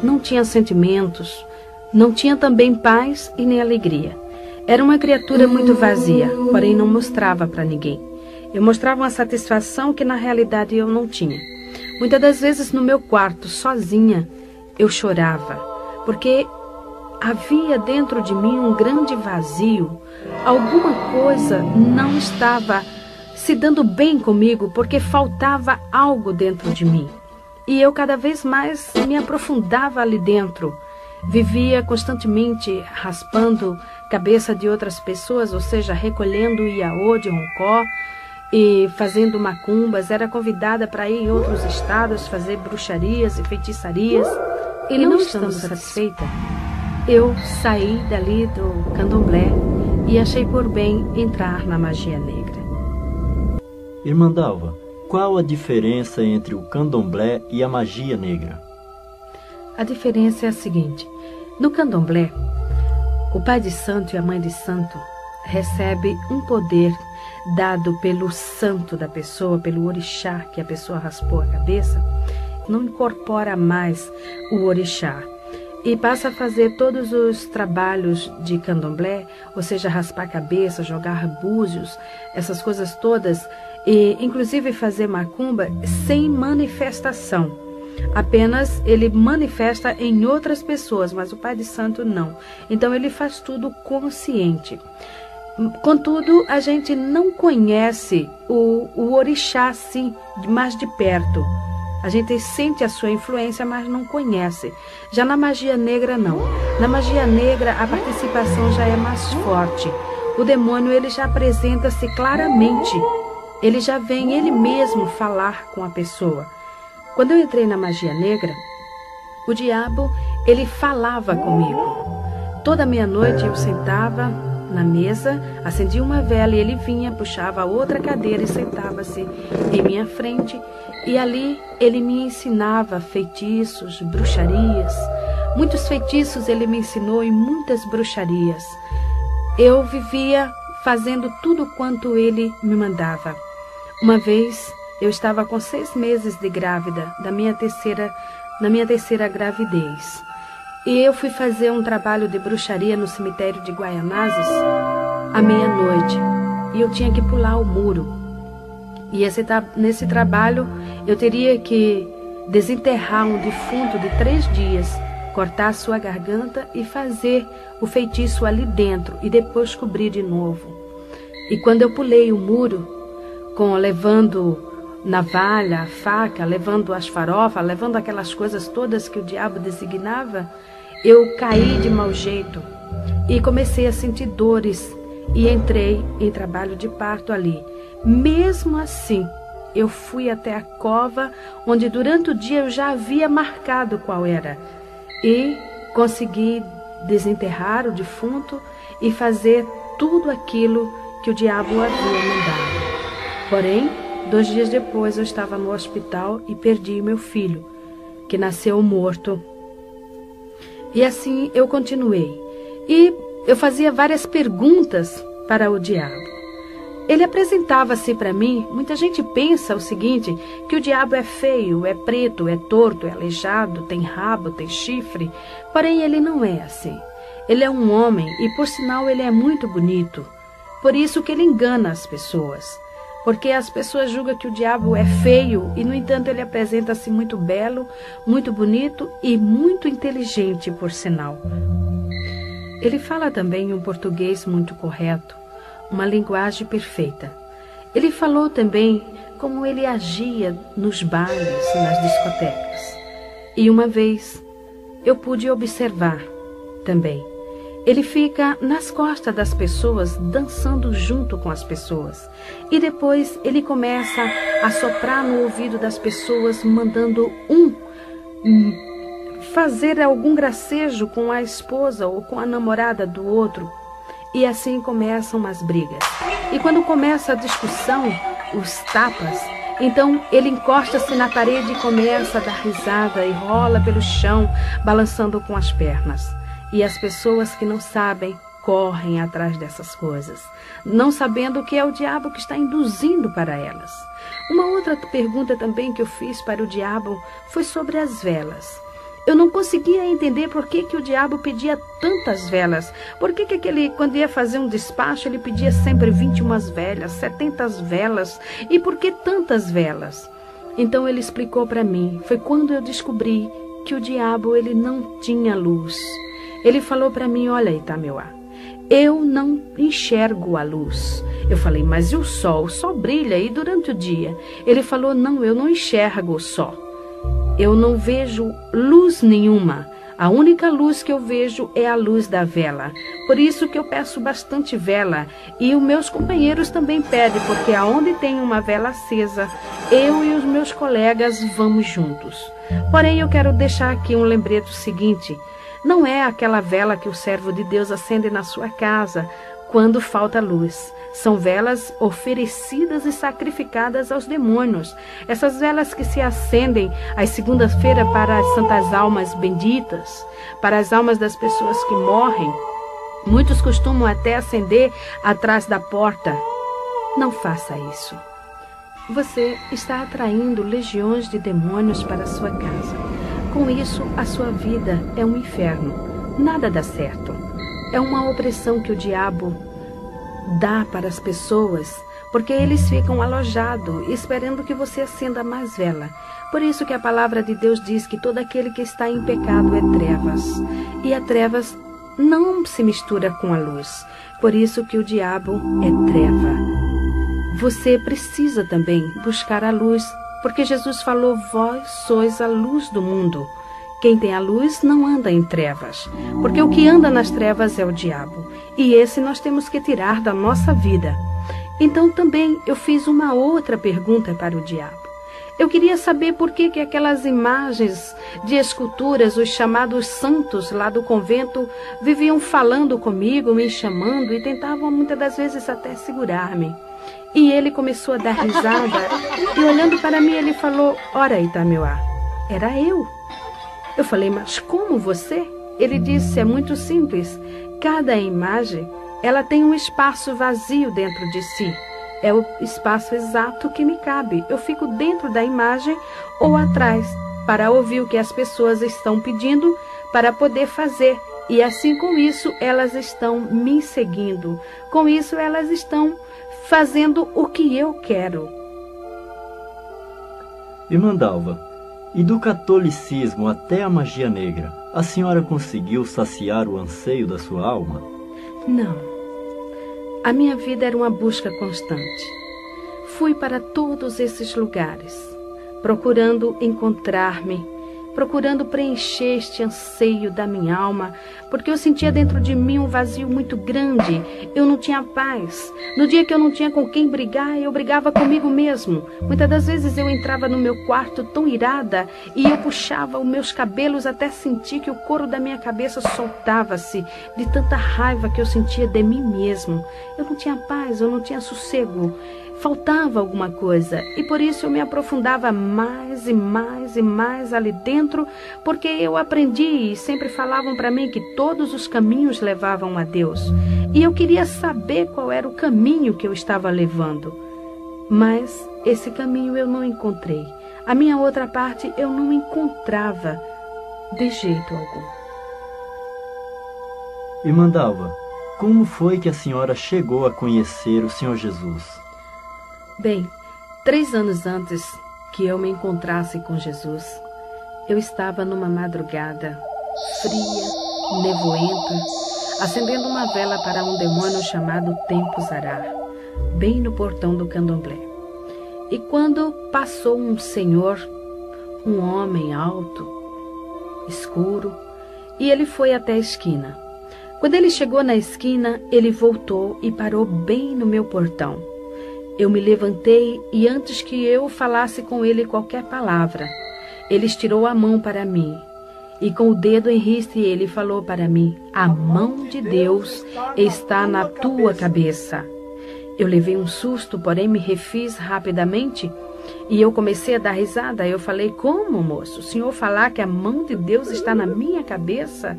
não tinha sentimentos, não tinha também paz e nem alegria. Era uma criatura muito vazia, porém não mostrava para ninguém. Eu mostrava uma satisfação que na realidade eu não tinha. Muitas das vezes no meu quarto, sozinha, eu chorava, porque havia dentro de mim um grande vazio. Alguma coisa não estava se dando bem comigo, porque faltava algo dentro de mim. E eu cada vez mais me aprofundava ali dentro. Vivia constantemente raspando cabeça de outras pessoas, ou seja, recolhendo Iaô de Roncó e fazendo macumbas. Era convidada para ir em outros estados fazer bruxarias e feitiçarias. E não estando satisfeita, eu saí dali do candomblé e achei por bem entrar na magia negra. Irmã Dalva, qual a diferença entre o candomblé e a magia negra? A diferença é a seguinte: no candomblé, o pai de santo e a mãe de santo recebe um poder dado pelo santo da pessoa, pelo orixá que a pessoa raspou a cabeça, não incorpora mais o orixá. e passa a fazer todos os trabalhos de candomblé, ou seja, raspar a cabeça, jogar búzios, essas coisas todas, e inclusive fazer macumba sem manifestação. Apenas ele manifesta em outras pessoas, mas o Pai de Santo não. Então ele faz tudo consciente. Contudo, a gente não conhece o orixá assim, mais de perto. A gente sente a sua influência, mas não conhece. Já na magia negra, não. Na magia negra, a participação já é mais forte. O demônio, ele já apresenta-se claramente. Ele já vem ele mesmo falar com a pessoa. Quando eu entrei na magia negra, o diabo, ele falava comigo. Toda meia-noite eu sentava na mesa, acendia uma vela e ele vinha, puxava outra cadeira e sentava-se em minha frente. E ali ele me ensinava feitiços, bruxarias. Muitos feitiços ele me ensinou e muitas bruxarias. Eu vivia fazendo tudo quanto ele me mandava. Uma vez eu estava com 6 meses de grávida, na minha terceira gravidez. E eu fui fazer um trabalho de bruxaria no cemitério de Guaianazes à meia-noite. E eu tinha que pular o muro. E nesse trabalho eu teria que desenterrar um defunto de 3 dias, cortar a sua garganta e fazer o feitiço ali dentro e depois cobrir de novo. E quando eu pulei o muro, levando navalha, faca, levando as farofas, levando aquelas coisas todas que o diabo designava, eu caí de mau jeito e comecei a sentir dores e entrei em trabalho de parto ali. Mesmo assim, eu fui até a cova, onde durante o dia eu já havia marcado qual era, e consegui desenterrar o defunto e fazer tudo aquilo que o diabo havia mandado. Porém, 2 dias depois eu estava no hospital e perdi meu filho, que nasceu morto. E assim eu continuei. E eu fazia várias perguntas para o diabo. Ele apresentava-se para mim. Muita gente pensa o seguinte, que o diabo é feio, é preto, é torto, é aleijado, tem rabo, tem chifre. Porém, ele não é assim. Ele é um homem e, por sinal, ele é muito bonito. Por isso que ele engana as pessoas. Porque as pessoas julgam que o diabo é feio e, no entanto, ele apresenta-se muito belo, muito bonito e muito inteligente, por sinal. Ele fala também um português muito correto, uma linguagem perfeita. Ele falou também como ele agia nos bailes, nas discotecas. E uma vez eu pude observar também. Ele fica nas costas das pessoas, dançando junto com as pessoas. E depois ele começa a soprar no ouvido das pessoas, mandando fazer algum gracejo com a esposa ou com a namorada do outro. E assim começam as brigas. E quando começa a discussão, os tapas, então ele encosta-se na parede e começa a dar risada e rola pelo chão, balançando com as pernas. E as pessoas que não sabem correm atrás dessas coisas, não sabendo que é o diabo que está induzindo para elas. Uma outra pergunta também que eu fiz para o diabo foi sobre as velas. Eu não conseguia entender por que o diabo pedia tantas velas. Por que ele, quando ia fazer um despacho, ele pedia sempre 21 velas, 70 velas? E por que tantas velas? Então ele explicou para mim. Foi quando eu descobri que o diabo ele não tinha luz. Ele falou para mim, olha, Itameuá, eu não enxergo a luz. Eu falei, mas e o sol? O sol brilha aí durante o dia. Ele falou, não, eu não enxergo o sol. Eu não vejo luz nenhuma. A única luz que eu vejo é a luz da vela. Por isso que eu peço bastante vela. E os meus companheiros também pedem, porque aonde tem uma vela acesa, eu e os meus colegas vamos juntos. Porém, eu quero deixar aqui um lembrete seguinte. Não é aquela vela que o servo de Deus acende na sua casa quando falta luz. São velas oferecidas e sacrificadas aos demônios. Essas velas que se acendem às segundas-feiras para as santas almas benditas, para as almas das pessoas que morrem. Muitos costumam até acender atrás da porta. Não faça isso. Você está atraindo legiões de demônios para a sua casa. com isso a sua vida é um inferno. Nada dá certo. É uma opressão que o diabo dá para as pessoas, porque eles ficam alojados, esperando que você acenda mais vela. Por isso que a palavra de Deus diz que todo aquele que está em pecado é trevas. E a trevas não se mistura com a luz. Por isso que o diabo é treva. Você precisa também buscar a luz, porque Jesus falou: vós sois a luz do mundo. Quem tem a luz não anda em trevas, porque o que anda nas trevas é o diabo. E esse nós temos que tirar da nossa vida. Então também eu fiz uma outra pergunta para o diabo. Eu queria saber por que aquelas imagens de esculturas, os chamados santos lá do convento, viviam falando comigo, me chamando e tentavam muitas das vezes até segurar-me. E ele começou a dar risada e olhando para mim ele falou: ora, Itamioá, era eu. Eu falei: mas como você? Ele disse: é muito simples. Cada imagem, ela tem um espaço vazio dentro de si. É o espaço exato que me cabe. Eu fico dentro da imagem ou atrás para ouvir o que as pessoas estão pedindo para poder fazer. E assim com isso elas estão me seguindo. Com isso elas estão fazendo o que eu quero. Irmã Dalva, e do catolicismo até a magia negra, a senhora conseguiu saciar o anseio da sua alma? Não. A minha vida era uma busca constante. Fui para todos esses lugares, procurando encontrar-me, procurando preencher este anseio da minha alma, porque eu sentia dentro de mim um vazio muito grande. Eu não tinha paz. No dia que eu não tinha com quem brigar, eu brigava comigo mesmo. Muitas das vezes eu entrava no meu quarto tão irada e eu puxava os meus cabelos até sentir que o couro da minha cabeça soltava-se de tanta raiva que eu sentia de mim mesmo. Eu não tinha paz, eu não tinha sossego. Faltava alguma coisa e por isso eu me aprofundava mais e mais e mais ali dentro, porque eu aprendi e sempre falavam para mim que todos os caminhos levavam a Deus. E eu queria saber qual era o caminho que eu estava levando. Mas esse caminho eu não encontrei. A minha outra parte eu não encontrava de jeito algum. Irmã Dalva, como foi que a senhora chegou a conhecer o Senhor Jesus? Bem, 3 anos antes que eu me encontrasse com Jesus, eu estava numa madrugada fria, nevoenta, acendendo uma vela para um demônio chamado Tempo Zará, bem no portão do candomblé. E quando passou um senhor, um homem alto, escuro, e ele foi até a esquina. Quando ele chegou na esquina, ele voltou e parou bem no meu portão. Eu me levantei e antes que eu falasse com ele qualquer palavra, ele estirou a mão para mim e com o dedo em riste ele falou para mim: a mão de Deus está na tua cabeça. Eu levei um susto, porém me refiz rapidamente e eu comecei a dar risada. Eu falei: como, moço? O senhor falar que a mão de Deus está na minha cabeça?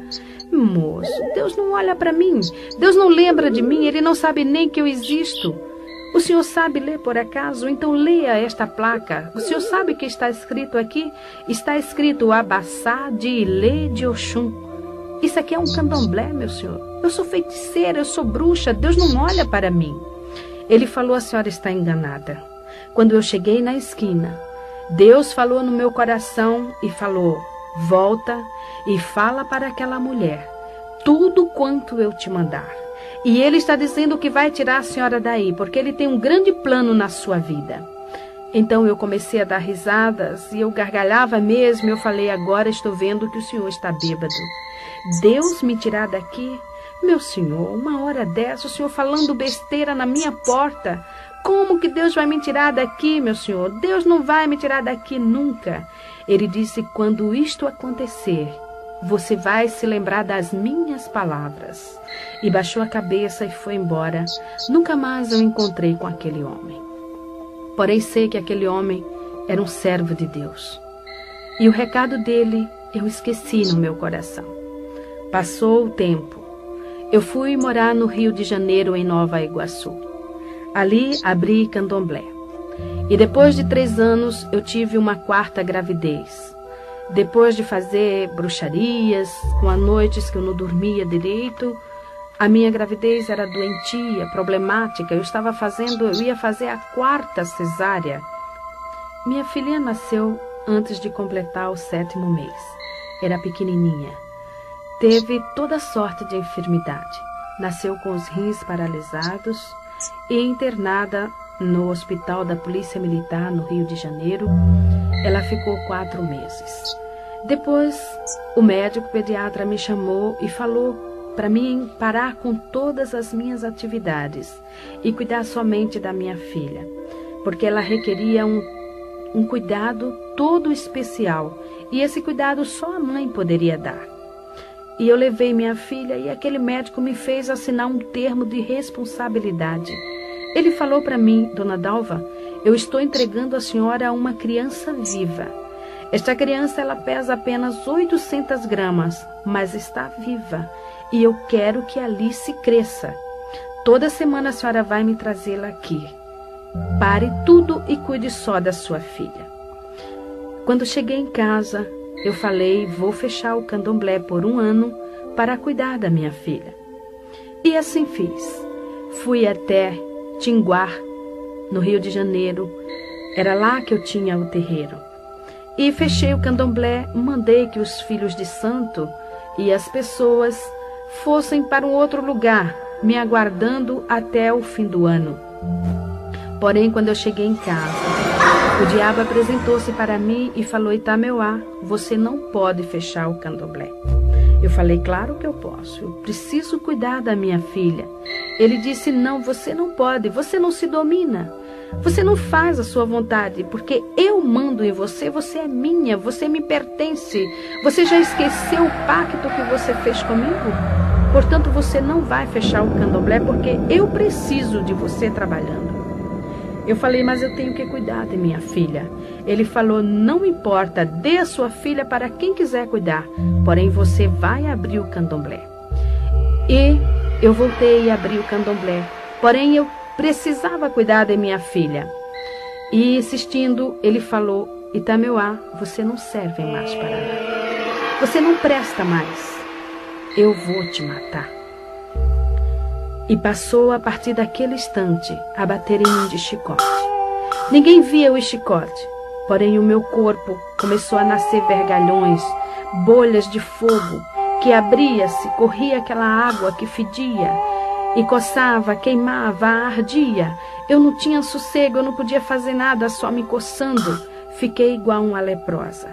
Moço, Deus não olha para mim, Deus não lembra de mim, Ele não sabe nem que eu existo. O senhor sabe ler por acaso? Então leia esta placa. O senhor sabe o que está escrito aqui? Está escrito Abassá de Ilê de Oxum. Isso aqui é um candomblé, meu senhor. Eu sou feiticeira, eu sou bruxa, Deus não olha para mim. Ele falou: a senhora está enganada. Quando eu cheguei na esquina, Deus falou no meu coração e falou: volta e fala para aquela mulher tudo quanto eu te mandar. E ele está dizendo que vai tirar a senhora daí, porque ele tem um grande plano na sua vida. Então eu comecei a dar risadas e eu gargalhava mesmo. Eu falei: agora estou vendo que o senhor está bêbado. Deus me tirar daqui? Meu senhor, uma hora dessa, o senhor falando besteira na minha porta. Como que Deus vai me tirar daqui, meu senhor? Deus não vai me tirar daqui nunca. Ele disse: quando isto acontecer, você vai se lembrar das minhas palavras. E baixou a cabeça e foi embora. Nunca mais eu encontrei com aquele homem. Porém sei que aquele homem era um servo de Deus. E o recado dele eu esqueci no meu coração. Passou o tempo. Eu fui morar no Rio de Janeiro, em Nova Iguaçu. Ali abri candomblé. E depois de 3 anos eu tive uma 4ª gravidez. Depois de fazer bruxarias, com as noites que eu não dormia direito, a minha gravidez era doentia, problemática. Eu ia fazer a 4ª cesárea. Minha filha nasceu antes de completar o 7º mês. Era pequenininha. Teve toda sorte de enfermidade. Nasceu com os rins paralisados e internada no Hospital da Polícia Militar, no Rio de Janeiro. Ela ficou 4 meses. Depois, o médico pediatra me chamou e falou para mim parar com todas as minhas atividades e cuidar somente da minha filha, porque ela requeria um cuidado todo especial, e esse cuidado só a mãe poderia dar. E eu levei minha filha e aquele médico me fez assinar um termo de responsabilidade. Ele falou para mim: Dona Dalva, eu estou entregando a senhora a uma criança viva. Esta criança, ela pesa apenas 800 gramas, mas está viva. E eu quero que a Alice cresça. Toda semana a senhora vai me trazê-la aqui. Pare tudo e cuide só da sua filha. Quando cheguei em casa, eu falei: vou fechar o candomblé por 1 ano para cuidar da minha filha. E assim fiz. Fui até Tinguá, no Rio de Janeiro. Era lá que eu tinha o terreiro. E fechei o candomblé, mandei que os filhos de santo e as pessoas fossem para um outro lugar, me aguardando até o fim do ano. Porém, quando eu cheguei em casa, o diabo apresentou-se para mim e falou: Itameuá, você não pode fechar o candomblé. Eu falei: claro que eu posso, eu preciso cuidar da minha filha. Ele disse: não, você não pode, você não se domina. Você não faz a sua vontade, porque eu mando em você, você é minha, você me pertence. Você já esqueceu o pacto que você fez comigo? Portanto, você não vai fechar o candomblé, porque eu preciso de você trabalhando. Eu falei: mas eu tenho que cuidar de minha filha. Ele falou: não importa, dê a sua filha para quem quiser cuidar, porém você vai abrir o candomblé. E eu voltei e abri o candomblé, porém eu precisava cuidar de minha filha. E insistindo, ele falou: Itameuá, você não serve mais para nada. Você não presta mais. Eu vou te matar. E passou a partir daquele instante a bater em mim de chicote. Ninguém via o chicote, porém o meu corpo começou a nascer vergalhões, bolhas de fogo, que abria-se, corria aquela água que fedia, e coçava, queimava, ardia. Eu não tinha sossego, eu não podia fazer nada, só me coçando. Fiquei igual uma leprosa.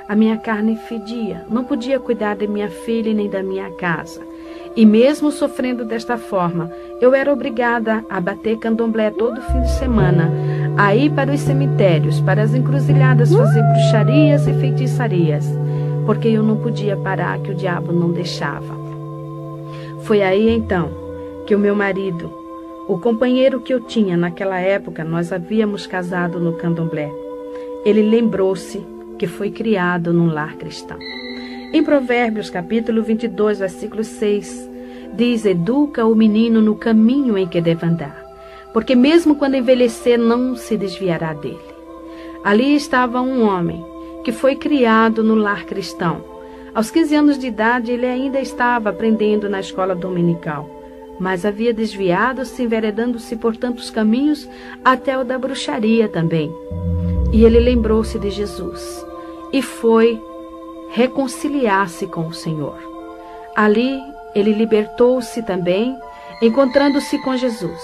A minha carne fedia, não podia cuidar de minha filha e nem da minha casa. E mesmo sofrendo desta forma, eu era obrigada a bater candomblé todo fim de semana, a ir para os cemitérios, para as encruzilhadas, fazer bruxarias e feitiçarias, porque eu não podia parar, que o diabo não deixava. Foi aí então que o meu marido, o companheiro que eu tinha naquela época, nós havíamos casado no candomblé, ele lembrou-se que foi criado num lar cristão. Em Provérbios, capítulo 22, versículo 6, diz: educa o menino no caminho em que deve andar, porque mesmo quando envelhecer não se desviará dele. Ali estava um homem que foi criado no lar cristão. Aos 15 anos de idade, ele ainda estava aprendendo na escola dominical, mas havia desviado-se, enveredando-se por tantos caminhos, até o da bruxaria também. E ele lembrou-se de Jesus e foi reconciliar-se com o Senhor. Ali ele libertou-se também, encontrando-se com Jesus,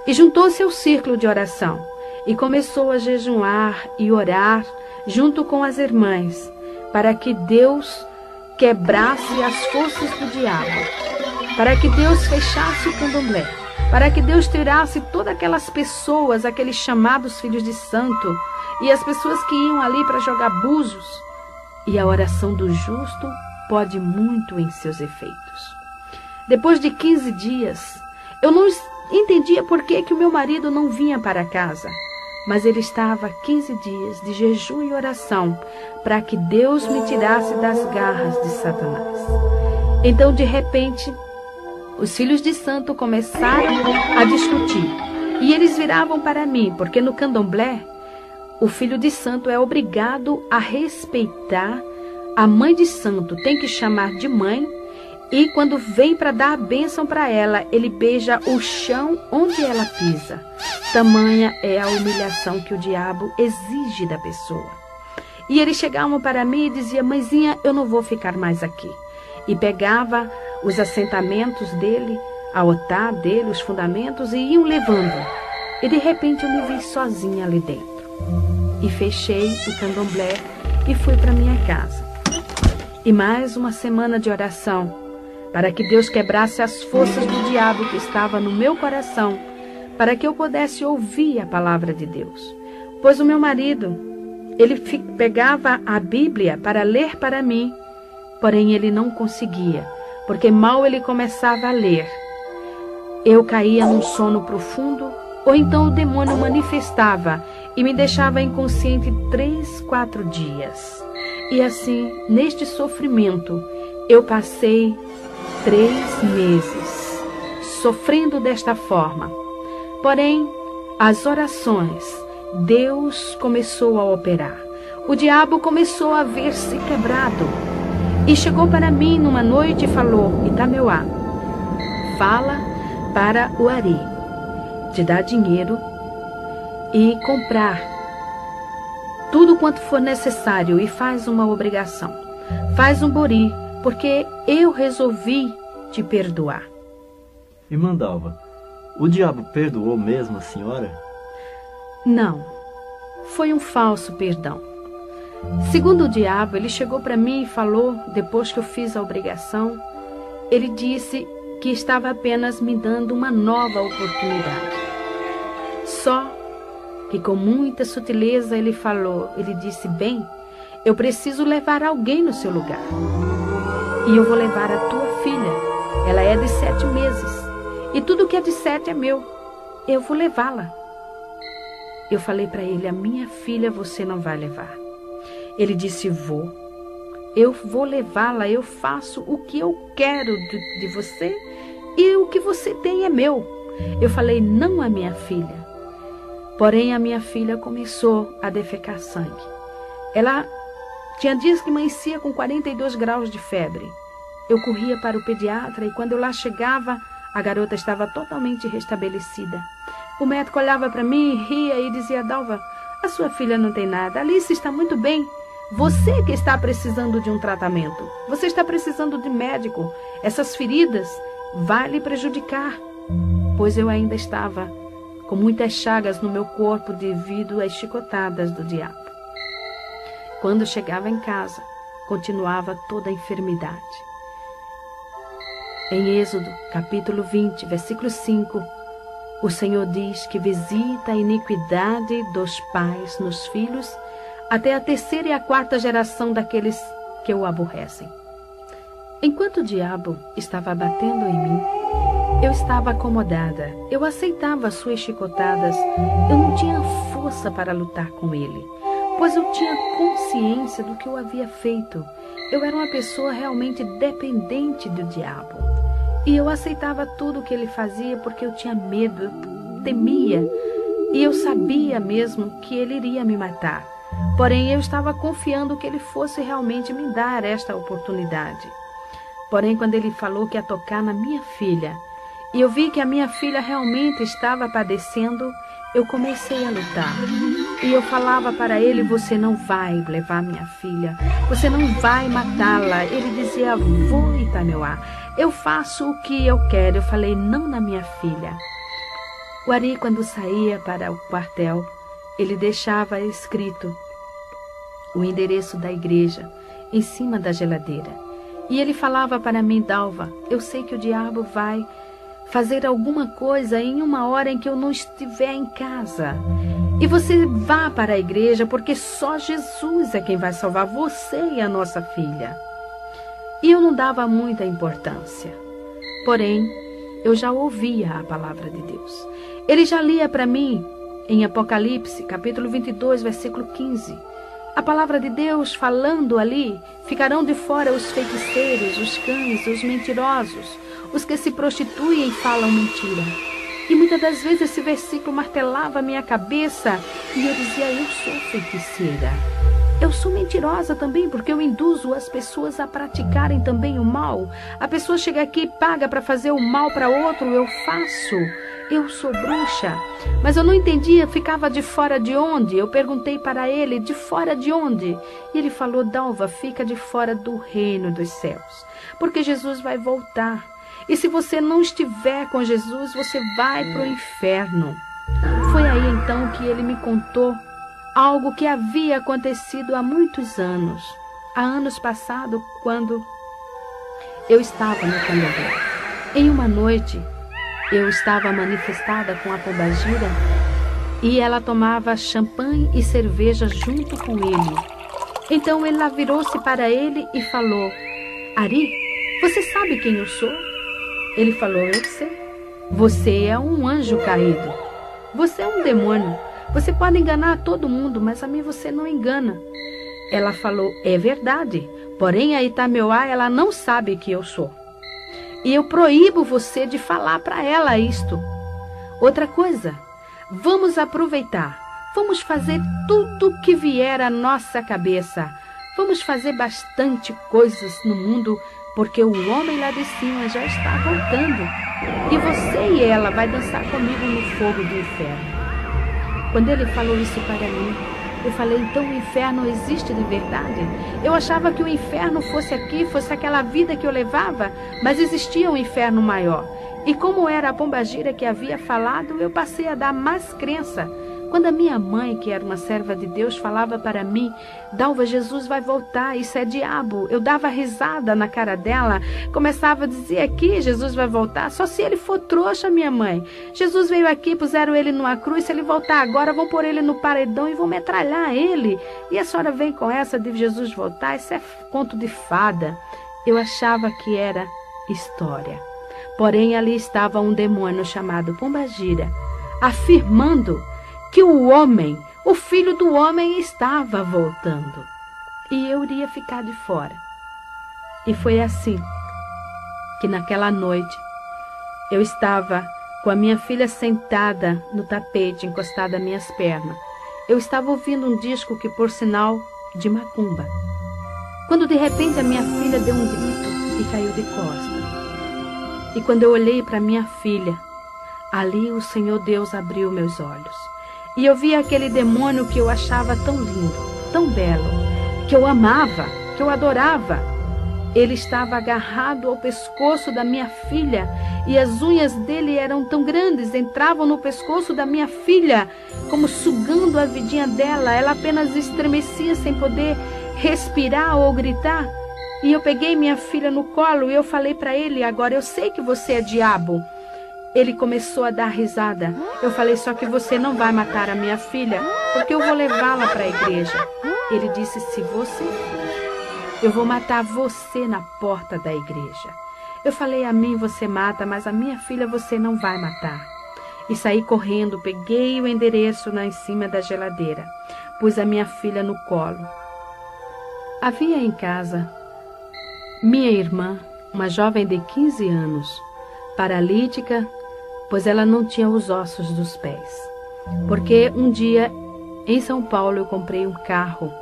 e juntou-se ao círculo de oração e começou a jejuar e orar junto com as irmãs, para que Deus quebrasse as forças do diabo, para que Deus fechasse o candomblé, para que Deus tirasse todas aquelas pessoas, aqueles chamados filhos de santo, e as pessoas que iam ali para jogar búzios. E a oração do justo pode muito em seus efeitos. Depois de 15 dias, eu não entendia por que o meu marido não vinha para casa, mas ele estava 15 dias de jejum e oração para que Deus me tirasse das garras de Satanás. Então, de repente, os filhos de santo começaram a discutir, e eles viravam para mim, porque no candomblé, o filho de santo é obrigado a respeitar a mãe de santo tem que chamar de mãe, e quando vem para dar a bênção para ela, ele beija o chão onde ela pisa. Tamanha é a humilhação que o diabo exige da pessoa. E eles chegavam para mim e diziam: mãezinha, eu não vou ficar mais aqui. E pegava os assentamentos dele, a otá dele, os fundamentos, e iam levando. E de repente eu me vi sozinha ali dentro. E fechei o candomblé e fui para minha casa. E mais uma semana de oração, para que Deus quebrasse as forças do diabo que estava no meu coração, para que eu pudesse ouvir a palavra de Deus. Pois o meu marido, ele pegava a Bíblia para ler para mim, porém ele não conseguia, porque mal ele começava a ler, eu caía num sono profundo, ou então o demônio manifestava e me deixava inconsciente 3, 4 dias. E assim, neste sofrimento, eu passei 3 meses, sofrendo desta forma. Porém, as orações, Deus começou a operar. O diabo começou a ver-se quebrado. E chegou para mim numa noite e falou: Itameuá, fala para o Ari, te dar dinheiro e comprar tudo quanto for necessário e faz uma obrigação. Faz um bori, porque eu resolvi te perdoar. Irmã Dalva, o diabo perdoou mesmo a senhora? Não, foi um falso perdão. Segundo o diabo, ele chegou para mim e falou, depois que eu fiz a obrigação, ele disse que estava apenas me dando uma nova oportunidade. Só que com muita sutileza ele falou, ele disse: bem, eu preciso levar alguém no seu lugar. E eu vou levar a tua filha. Ela é de 7 meses. E tudo que é de 7 é meu. Eu vou levá-la. Eu falei para ele: a minha filha você não vai levar. Ele disse: vou. Eu vou levá-la. Eu faço o que eu quero de você. E o que você tem é meu. Eu falei: não a minha filha. Porém, a minha filha começou a defecar sangue. Ela tinha dias que amanhecia com 42 graus de febre. Eu corria para o pediatra e quando eu lá chegava, a garota estava totalmente restabelecida. O médico olhava para mim, ria e dizia: Dalva, a sua filha não tem nada. Alice está muito bem. Você que está precisando de um tratamento. Você está precisando de médico. Essas feridas vão lhe prejudicar. Pois eu ainda estava com muitas chagas no meu corpo devido às chicotadas do diabo. Quando chegava em casa, continuava toda a enfermidade. Em Êxodo, capítulo 20, versículo 5, o Senhor diz que visita a iniquidade dos pais nos filhos até a 3ª e a 4ª geração daqueles que o aborrecem. Enquanto o diabo estava batendo em mim, eu estava acomodada, eu aceitava as suas chicotadas, eu não tinha força para lutar com ele, pois eu tinha consciência do que eu havia feito. Eu era uma pessoa realmente dependente do diabo. E eu aceitava tudo o que ele fazia porque eu tinha medo, eu temia. E eu sabia mesmo que ele iria me matar. Porém, eu estava confiando que ele fosse realmente me dar esta oportunidade. Porém, quando ele falou que ia tocar na minha filha, e eu vi que a minha filha realmente estava padecendo, eu comecei a lutar. E eu falava para ele: você não vai levar minha filha, você não vai matá-la. Ele dizia: vou, Itameuá, eu faço o que eu quero. Eu falei: não na minha filha. O Ari, quando saía para o quartel, ele deixava escrito o endereço da igreja em cima da geladeira. E ele falava para mim: Dalva, eu sei que o diabo vai fazer alguma coisa em uma hora em que eu não estiver em casa. E você vá para a igreja, porque só Jesus é quem vai salvar você e a nossa filha. E eu não dava muita importância. Porém, eu já ouvia a palavra de Deus. Ele já lia para mim em Apocalipse, capítulo 22, versículo 15. A palavra de Deus falando ali: ficarão de fora os feiticeiros, os cães, os mentirosos, os que se prostituem e falam mentira. E muitas das vezes esse versículo martelava a minha cabeça e eu dizia: eu sou feiticeira. Eu sou mentirosa também, porque eu induzo as pessoas a praticarem também o mal. A pessoa chega aqui e paga para fazer o mal para outro, eu faço. Eu sou bruxa. Mas eu não entendia, ficava de fora de onde? Eu perguntei para ele, de fora de onde? E ele falou, Dalva, fica de fora do reino dos céus, porque Jesus vai voltar. E se você não estiver com Jesus, você vai para o inferno. Foi aí então que ele me contou algo que havia acontecido há muitos anos. Há anos passados, quando eu estava no candomblé. Em uma noite, eu estava manifestada com a pombagira e ela tomava champanhe e cerveja junto com ele. Então ela virou-se para ele e falou, Ari, você sabe quem eu sou? Ele falou, eu sei. Você é um anjo caído. Você é um demônio. Você pode enganar todo mundo, mas a mim você não engana. Ela falou, é verdade. Porém, a Itameuá, ela não sabe que eu sou. E eu proíbo você de falar para ela isto. Outra coisa, vamos aproveitar. Vamos fazer tudo que vier à nossa cabeça. Vamos fazer bastante coisas no mundo, porque o homem lá de cima já está voltando. E você e ela vai dançar comigo no fogo do inferno. Quando ele falou isso para mim, eu falei, então o inferno existe de verdade? Eu achava que o inferno fosse aqui, fosse aquela vida que eu levava, mas existia um inferno maior. E como era a pombagira que havia falado, eu passei a dar mais crença. Quando a minha mãe, que era uma serva de Deus, falava para mim, Dalva, Jesus vai voltar, isso é diabo. Eu dava risada na cara dela, começava a dizer aqui, Jesus vai voltar, só se ele for trouxa, minha mãe. Jesus veio aqui, puseram ele numa cruz, se ele voltar agora, vão pôr ele no paredão e vão metralhar ele. E a senhora vem com essa de Jesus voltar, isso é conto de fada. Eu achava que era história. Porém, ali estava um demônio chamado Pombagira, afirmando que o homem, o filho do homem, estava voltando. E eu iria ficar de fora. E foi assim que naquela noite eu estava com a minha filha sentada no tapete, encostada às minhas pernas. Eu estava ouvindo um disco que, por sinal, de macumba. Quando de repente a minha filha deu um grito e caiu de costas. E quando eu olhei para minha filha, ali o Senhor Deus abriu meus olhos. E eu vi aquele demônio que eu achava tão lindo, tão belo, que eu amava, que eu adorava. Ele estava agarrado ao pescoço da minha filha e as unhas dele eram tão grandes, entravam no pescoço da minha filha, como sugando a vidinha dela. Ela apenas estremecia sem poder respirar ou gritar. E eu peguei minha filha no colo e eu falei para ele, agora eu sei que você é diabo. Ele começou a dar risada. Eu falei, só que você não vai matar a minha filha, porque eu vou levá-la para a igreja. Ele disse, se você for, eu vou matar você na porta da igreja. Eu falei, a mim você mata, mas a minha filha você não vai matar. E saí correndo, peguei o endereço lá em cima da geladeira, pus a minha filha no colo. Havia em casa minha irmã, uma jovem de 15 anos, paralítica, pois ela não tinha os ossos dos pés. Porque um dia, em São Paulo, eu comprei um carro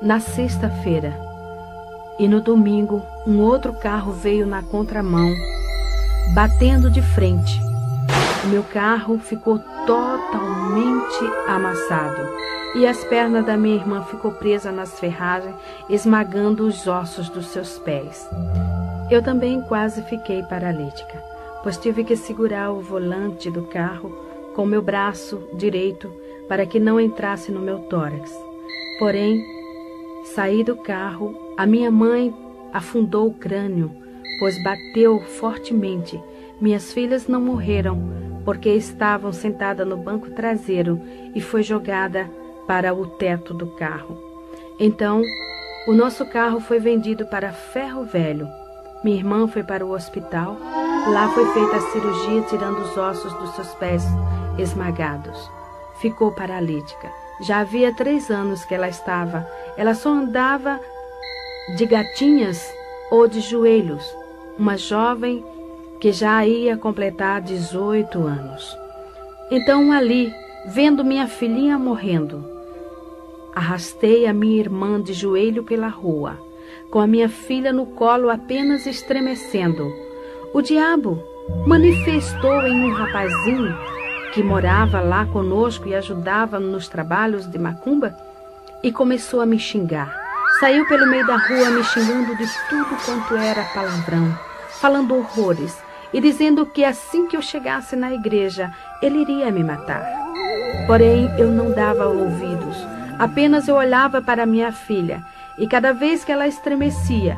na sexta-feira. E no domingo, um outro carro veio na contramão, batendo de frente. O meu carro ficou totalmente amassado. E as pernas da minha irmã ficou presa nas ferragens, esmagando os ossos dos seus pés. Eu também quase fiquei paralítica, pois tive que segurar o volante do carro com meu braço direito para que não entrasse no meu tórax. Porém, saí do carro, a minha mãe afundou o crânio, pois bateu fortemente. Minhas filhas não morreram, porque estavam sentadas no banco traseiro e foi jogada para o teto do carro. Então, o nosso carro foi vendido para Ferro Velho. Minha irmã foi para o hospital. Lá foi feita a cirurgia, tirando os ossos dos seus pés esmagados. Ficou paralítica. Já havia 3 anos que ela estava. Ela só andava de gatinhas ou de joelhos. Uma jovem que já ia completar 18 anos. Então ali, vendo minha filhinha morrendo, Arrastei a minha irmã de joelho pela rua, com a minha filha no colo apenas estremecendo. O diabo manifestou em um rapazinho que morava lá conosco e ajudava nos trabalhos de macumba e começou a me xingar. Saiu pelo meio da rua me xingando de tudo quanto era palavrão, falando horrores e dizendo que assim que eu chegasse na igreja, ele iria me matar. Porém, eu não dava ouvidos, apenas eu olhava para minha filha e cada vez que ela estremecia,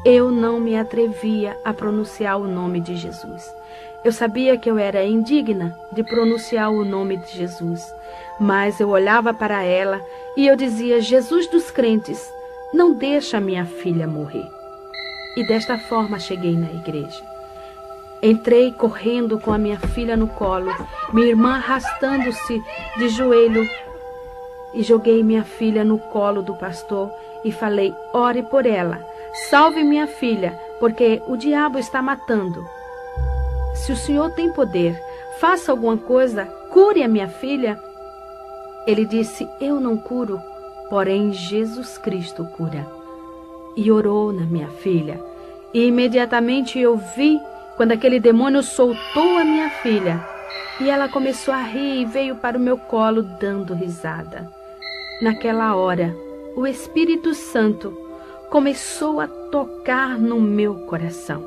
eu não me atrevia a pronunciar o nome de Jesus. Eu sabia que eu era indigna de pronunciar o nome de Jesus, mas eu olhava para ela e eu dizia: Jesus dos crentes, não deixa minha filha morrer. E desta forma cheguei na igreja. Entrei correndo com a minha filha no colo, minha irmã arrastando-se de joelho, e joguei minha filha no colo do pastor e falei: ore por ela, salve minha filha, porque o diabo está matando. Se o Senhor tem poder, faça alguma coisa, cure a minha filha. Ele disse: eu não curo, porém Jesus Cristo cura. E orou na minha filha. E imediatamente eu vi quando aquele demônio soltou a minha filha. E ela começou a rir e veio para o meu colo dando risada. Naquela hora, o Espírito Santo começou a tocar no meu coração.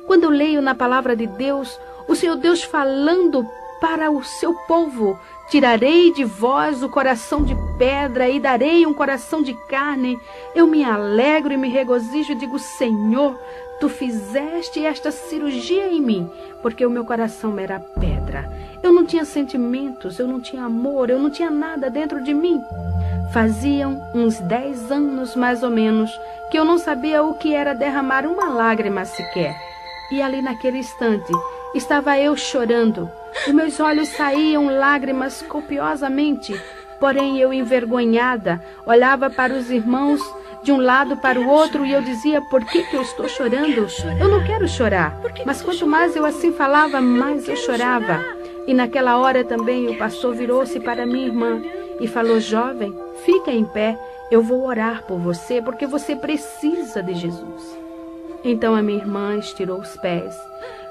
Quando eu leio na palavra de Deus, o Senhor Deus falando para o seu povo: tirarei de vós o coração de pedra e darei um coração de carne. Eu me alegro e me regozijo e digo: Senhor, tu fizeste esta cirurgia em mim, porque o meu coração era pedra. Eu não tinha sentimentos, eu não tinha amor, eu não tinha nada dentro de mim. Faziam uns 10 anos, mais ou menos, que eu não sabia o que era derramar uma lágrima sequer. E ali naquele instante, estava eu chorando. Dos meus olhos saíam lágrimas copiosamente, porém eu, envergonhada, olhava para os irmãos de um lado para o outro e eu dizia: por que eu estou chorando? Eu não quero chorar. Mas quanto mais eu assim falava, mais eu chorava. E naquela hora também o pastor virou-se para minha irmã e falou: jovem, fica em pé, eu vou orar por você, porque você precisa de Jesus. Então a minha irmã estirou os pés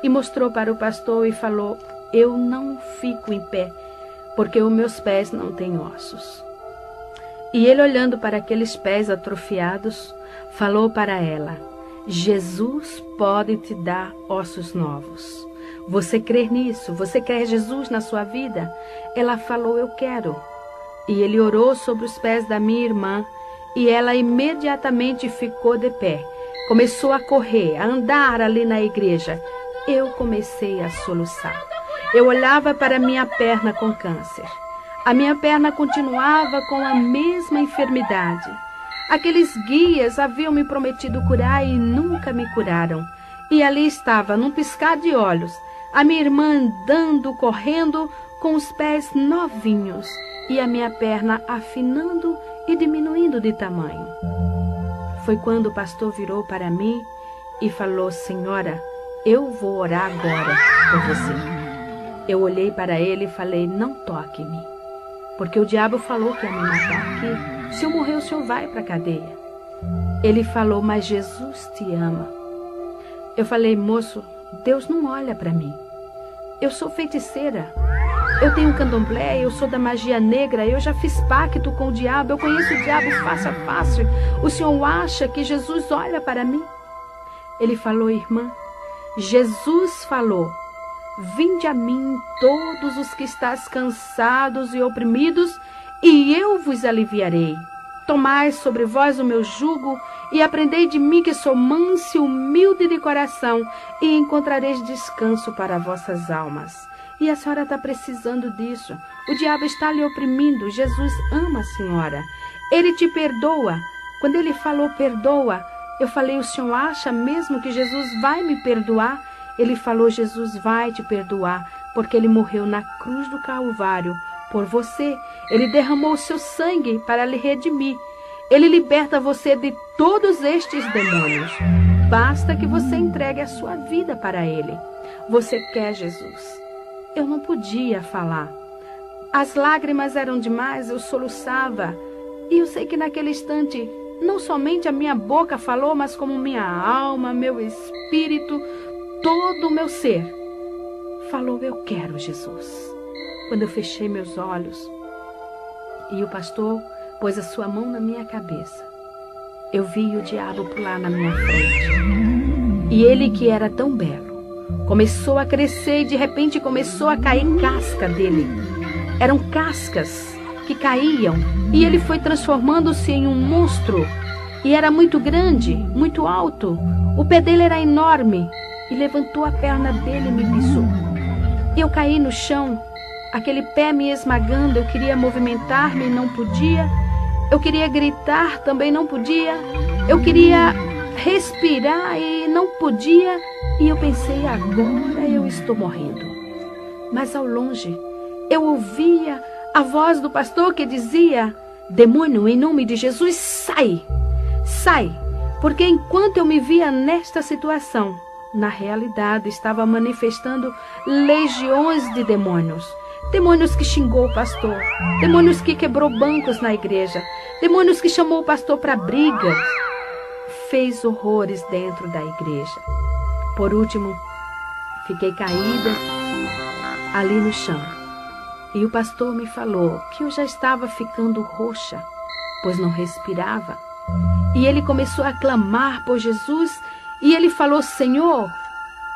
e mostrou para o pastor e falou: eu não fico em pé, porque os meus pés não têm ossos. E ele, olhando para aqueles pés atrofiados, falou para ela: Jesus pode te dar ossos novos. Você crê nisso? Você quer Jesus na sua vida? Ela falou: eu quero. E ele orou sobre os pés da minha irmã e ela imediatamente ficou de pé. Começou a correr, a andar ali na igreja. Eu comecei a soluçar. Eu olhava para minha perna com câncer. A minha perna continuava com a mesma enfermidade. Aqueles guias haviam me prometido curar e nunca me curaram. E ali estava, num piscar de olhos, a minha irmã andando, correndo, com os pés novinhos e a minha perna afinando e diminuindo de tamanho. Foi quando o pastor virou para mim e falou: senhora, eu vou orar agora por você. Eu olhei para ele e falei: não toque em mim, porque o diabo falou que ia me matar aqui. Se eu morrer, o senhor vai para a cadeia. Ele falou: mas Jesus te ama. Eu falei: moço, Deus não olha para mim. Eu sou feiticeira. Eu tenho candomblé, eu sou da magia negra, eu já fiz pacto com o diabo, eu conheço o diabo face a face. O senhor acha que Jesus olha para mim? Ele falou: irmã, Jesus falou: vinde a mim todos os que estáis cansados e oprimidos, e eu vos aliviarei. Tomai sobre vós o meu jugo e aprendei de mim, que sou manso e humilde de coração, e encontrareis descanso para vossas almas. E a senhora está precisando disso. O diabo está lhe oprimindo. Jesus ama a senhora. Ele te perdoa. Quando ele falou perdoa, eu falei: o senhor acha mesmo que Jesus vai me perdoar? Ele falou: Jesus vai te perdoar, porque ele morreu na cruz do Calvário por você. Ele derramou o seu sangue para lhe redimir. Ele liberta você de todos estes demônios. Basta que você entregue a sua vida para ele. Você quer Jesus? Eu não podia falar. As lágrimas eram demais, eu soluçava. E eu sei que naquele instante, não somente a minha boca falou, mas como minha alma, meu espírito, todo o meu ser falou: eu quero Jesus. Quando eu fechei meus olhos e o pastor pôs a sua mão na minha cabeça, eu vi o diabo pular na minha frente. E ele, que era tão belo, começou a crescer e de repente começou a cair casca dele. Eram cascas que caíam e ele foi transformando-se em um monstro. E era muito grande, muito alto. O pé dele era enorme e levantou a perna dele e me pisou. Eu caí no chão, aquele pé me esmagando. Eu queria movimentar-me e não podia. Eu queria gritar, também não podia. Eu queria respirar e não podia. E eu pensei: agora eu estou morrendo. Mas ao longe eu ouvia a voz do pastor que dizia: demônio, em nome de Jesus, sai! Sai! Porque enquanto eu me via nesta situação, na realidade estava manifestando legiões de demônios. Demônios que xingou o pastor, demônios que quebrou bancos na igreja, demônios que chamou o pastor para brigas, fez horrores dentro da igreja. Por último, fiquei caída ali no chão. E o pastor me falou que eu já estava ficando roxa, pois não respirava. E ele começou a clamar por Jesus e ele falou: Senhor,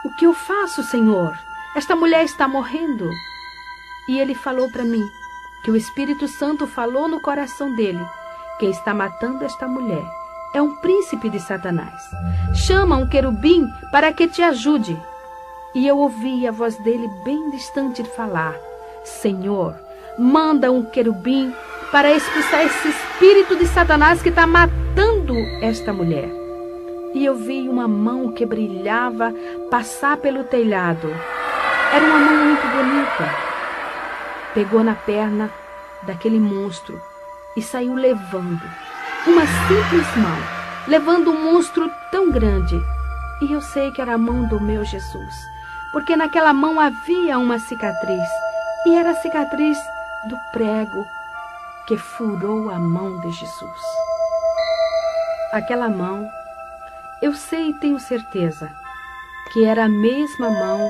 o que eu faço, Senhor? Esta mulher está morrendo. E ele falou para mim que o Espírito Santo falou no coração dele: quem está matando esta mulher é um príncipe de Satanás. Chama um querubim para que te ajude. E eu ouvi a voz dele bem distante falar: Senhor, manda um querubim para expulsar esse espírito de Satanás que está matando esta mulher. E eu vi uma mão que brilhava passar pelo telhado. Era uma mão muito bonita. Pegou na perna daquele monstro e saiu levando. Uma simples mão, levando um monstro tão grande. E eu sei que era a mão do meu Jesus, porque naquela mão havia uma cicatriz. E era a cicatriz do prego que furou a mão de Jesus. Aquela mão, eu sei e tenho certeza que era a mesma mão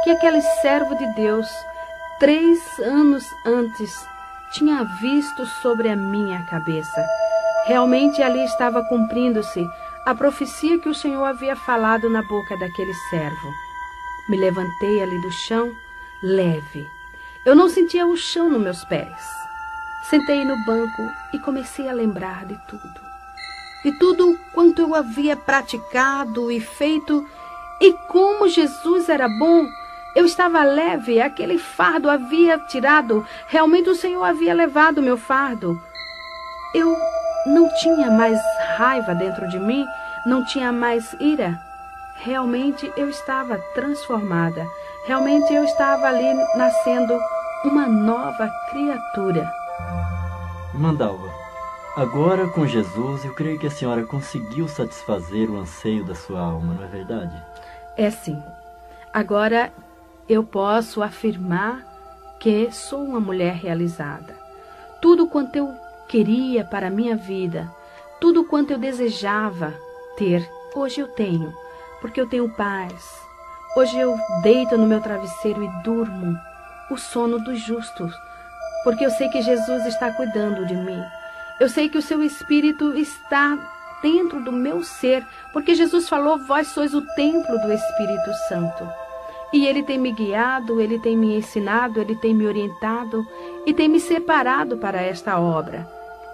que aquele servo de Deus 3 anos antes tinha visto sobre a minha cabeça. Realmente ali estava cumprindo-se a profecia que o Senhor havia falado na boca daquele servo. Me levantei ali do chão, leve. Eu não sentia o chão nos meus pés. Sentei no banco e comecei a lembrar de tudo. De tudo quanto eu havia praticado e feito, e como Jesus era bom. Eu estava leve, aquele fardo havia tirado. Realmente o Senhor havia levado o meu fardo. Eu não tinha mais raiva dentro de mim, não tinha mais ira. Realmente eu estava transformada. Realmente eu estava ali nascendo uma nova criatura. Mandalva, agora com Jesus eu creio que a senhora conseguiu satisfazer o anseio da sua alma, não é verdade? É sim. Agora eu posso afirmar que sou uma mulher realizada. Tudo quanto eu queria para a minha vida, tudo quanto eu desejava ter, hoje eu tenho, porque eu tenho paz. Hoje eu deito no meu travesseiro e durmo o sono dos justos, porque eu sei que Jesus está cuidando de mim. Eu sei que o seu Espírito está dentro do meu ser, porque Jesus falou: vós sois o templo do Espírito Santo. E Ele tem me guiado, Ele tem me ensinado, Ele tem me orientado e tem me separado para esta obra.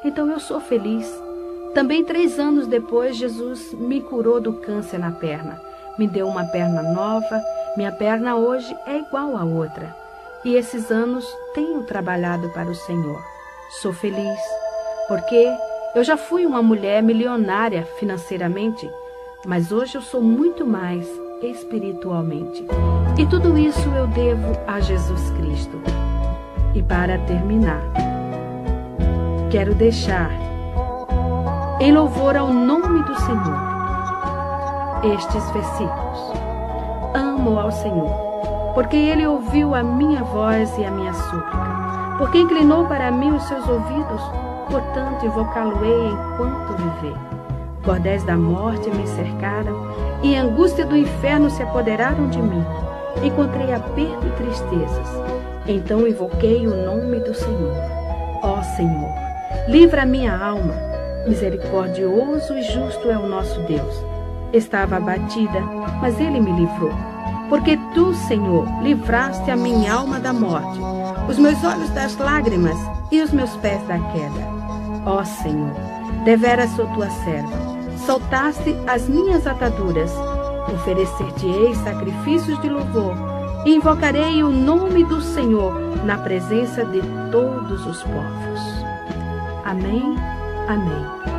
Então eu sou feliz. Também 3 anos depois, Jesus me curou do câncer na perna. Me deu uma perna nova. Minha perna hoje é igual à outra. E esses anos tenho trabalhado para o Senhor. Sou feliz, porque eu já fui uma mulher milionária financeiramente, mas hoje eu sou muito mais espiritualmente. E tudo isso eu devo a Jesus Cristo. E para terminar, quero deixar em louvor ao nome do Senhor estes versículos. Amo ao Senhor, porque Ele ouviu a minha voz e a minha súplica, porque inclinou para mim os seus ouvidos portanto, invocá-lo-ei enquanto viver. Cordéis da morte me cercaram, e a angústia do inferno se apoderaram de mim. Encontrei aperto e tristezas. Então invoquei o nome do Senhor. Ó Senhor, livra a minha alma. Misericordioso e justo é o nosso Deus. Estava abatida, mas Ele me livrou. Porque Tu, Senhor, livraste a minha alma da morte, os meus olhos das lágrimas e os meus pés da queda. Ó Senhor, deveras sou Tua serva. Soltaste as minhas ataduras. Oferecer-te-ei sacrifícios de louvor e invocarei o nome do Senhor na presença de todos os povos. Amém. Amém.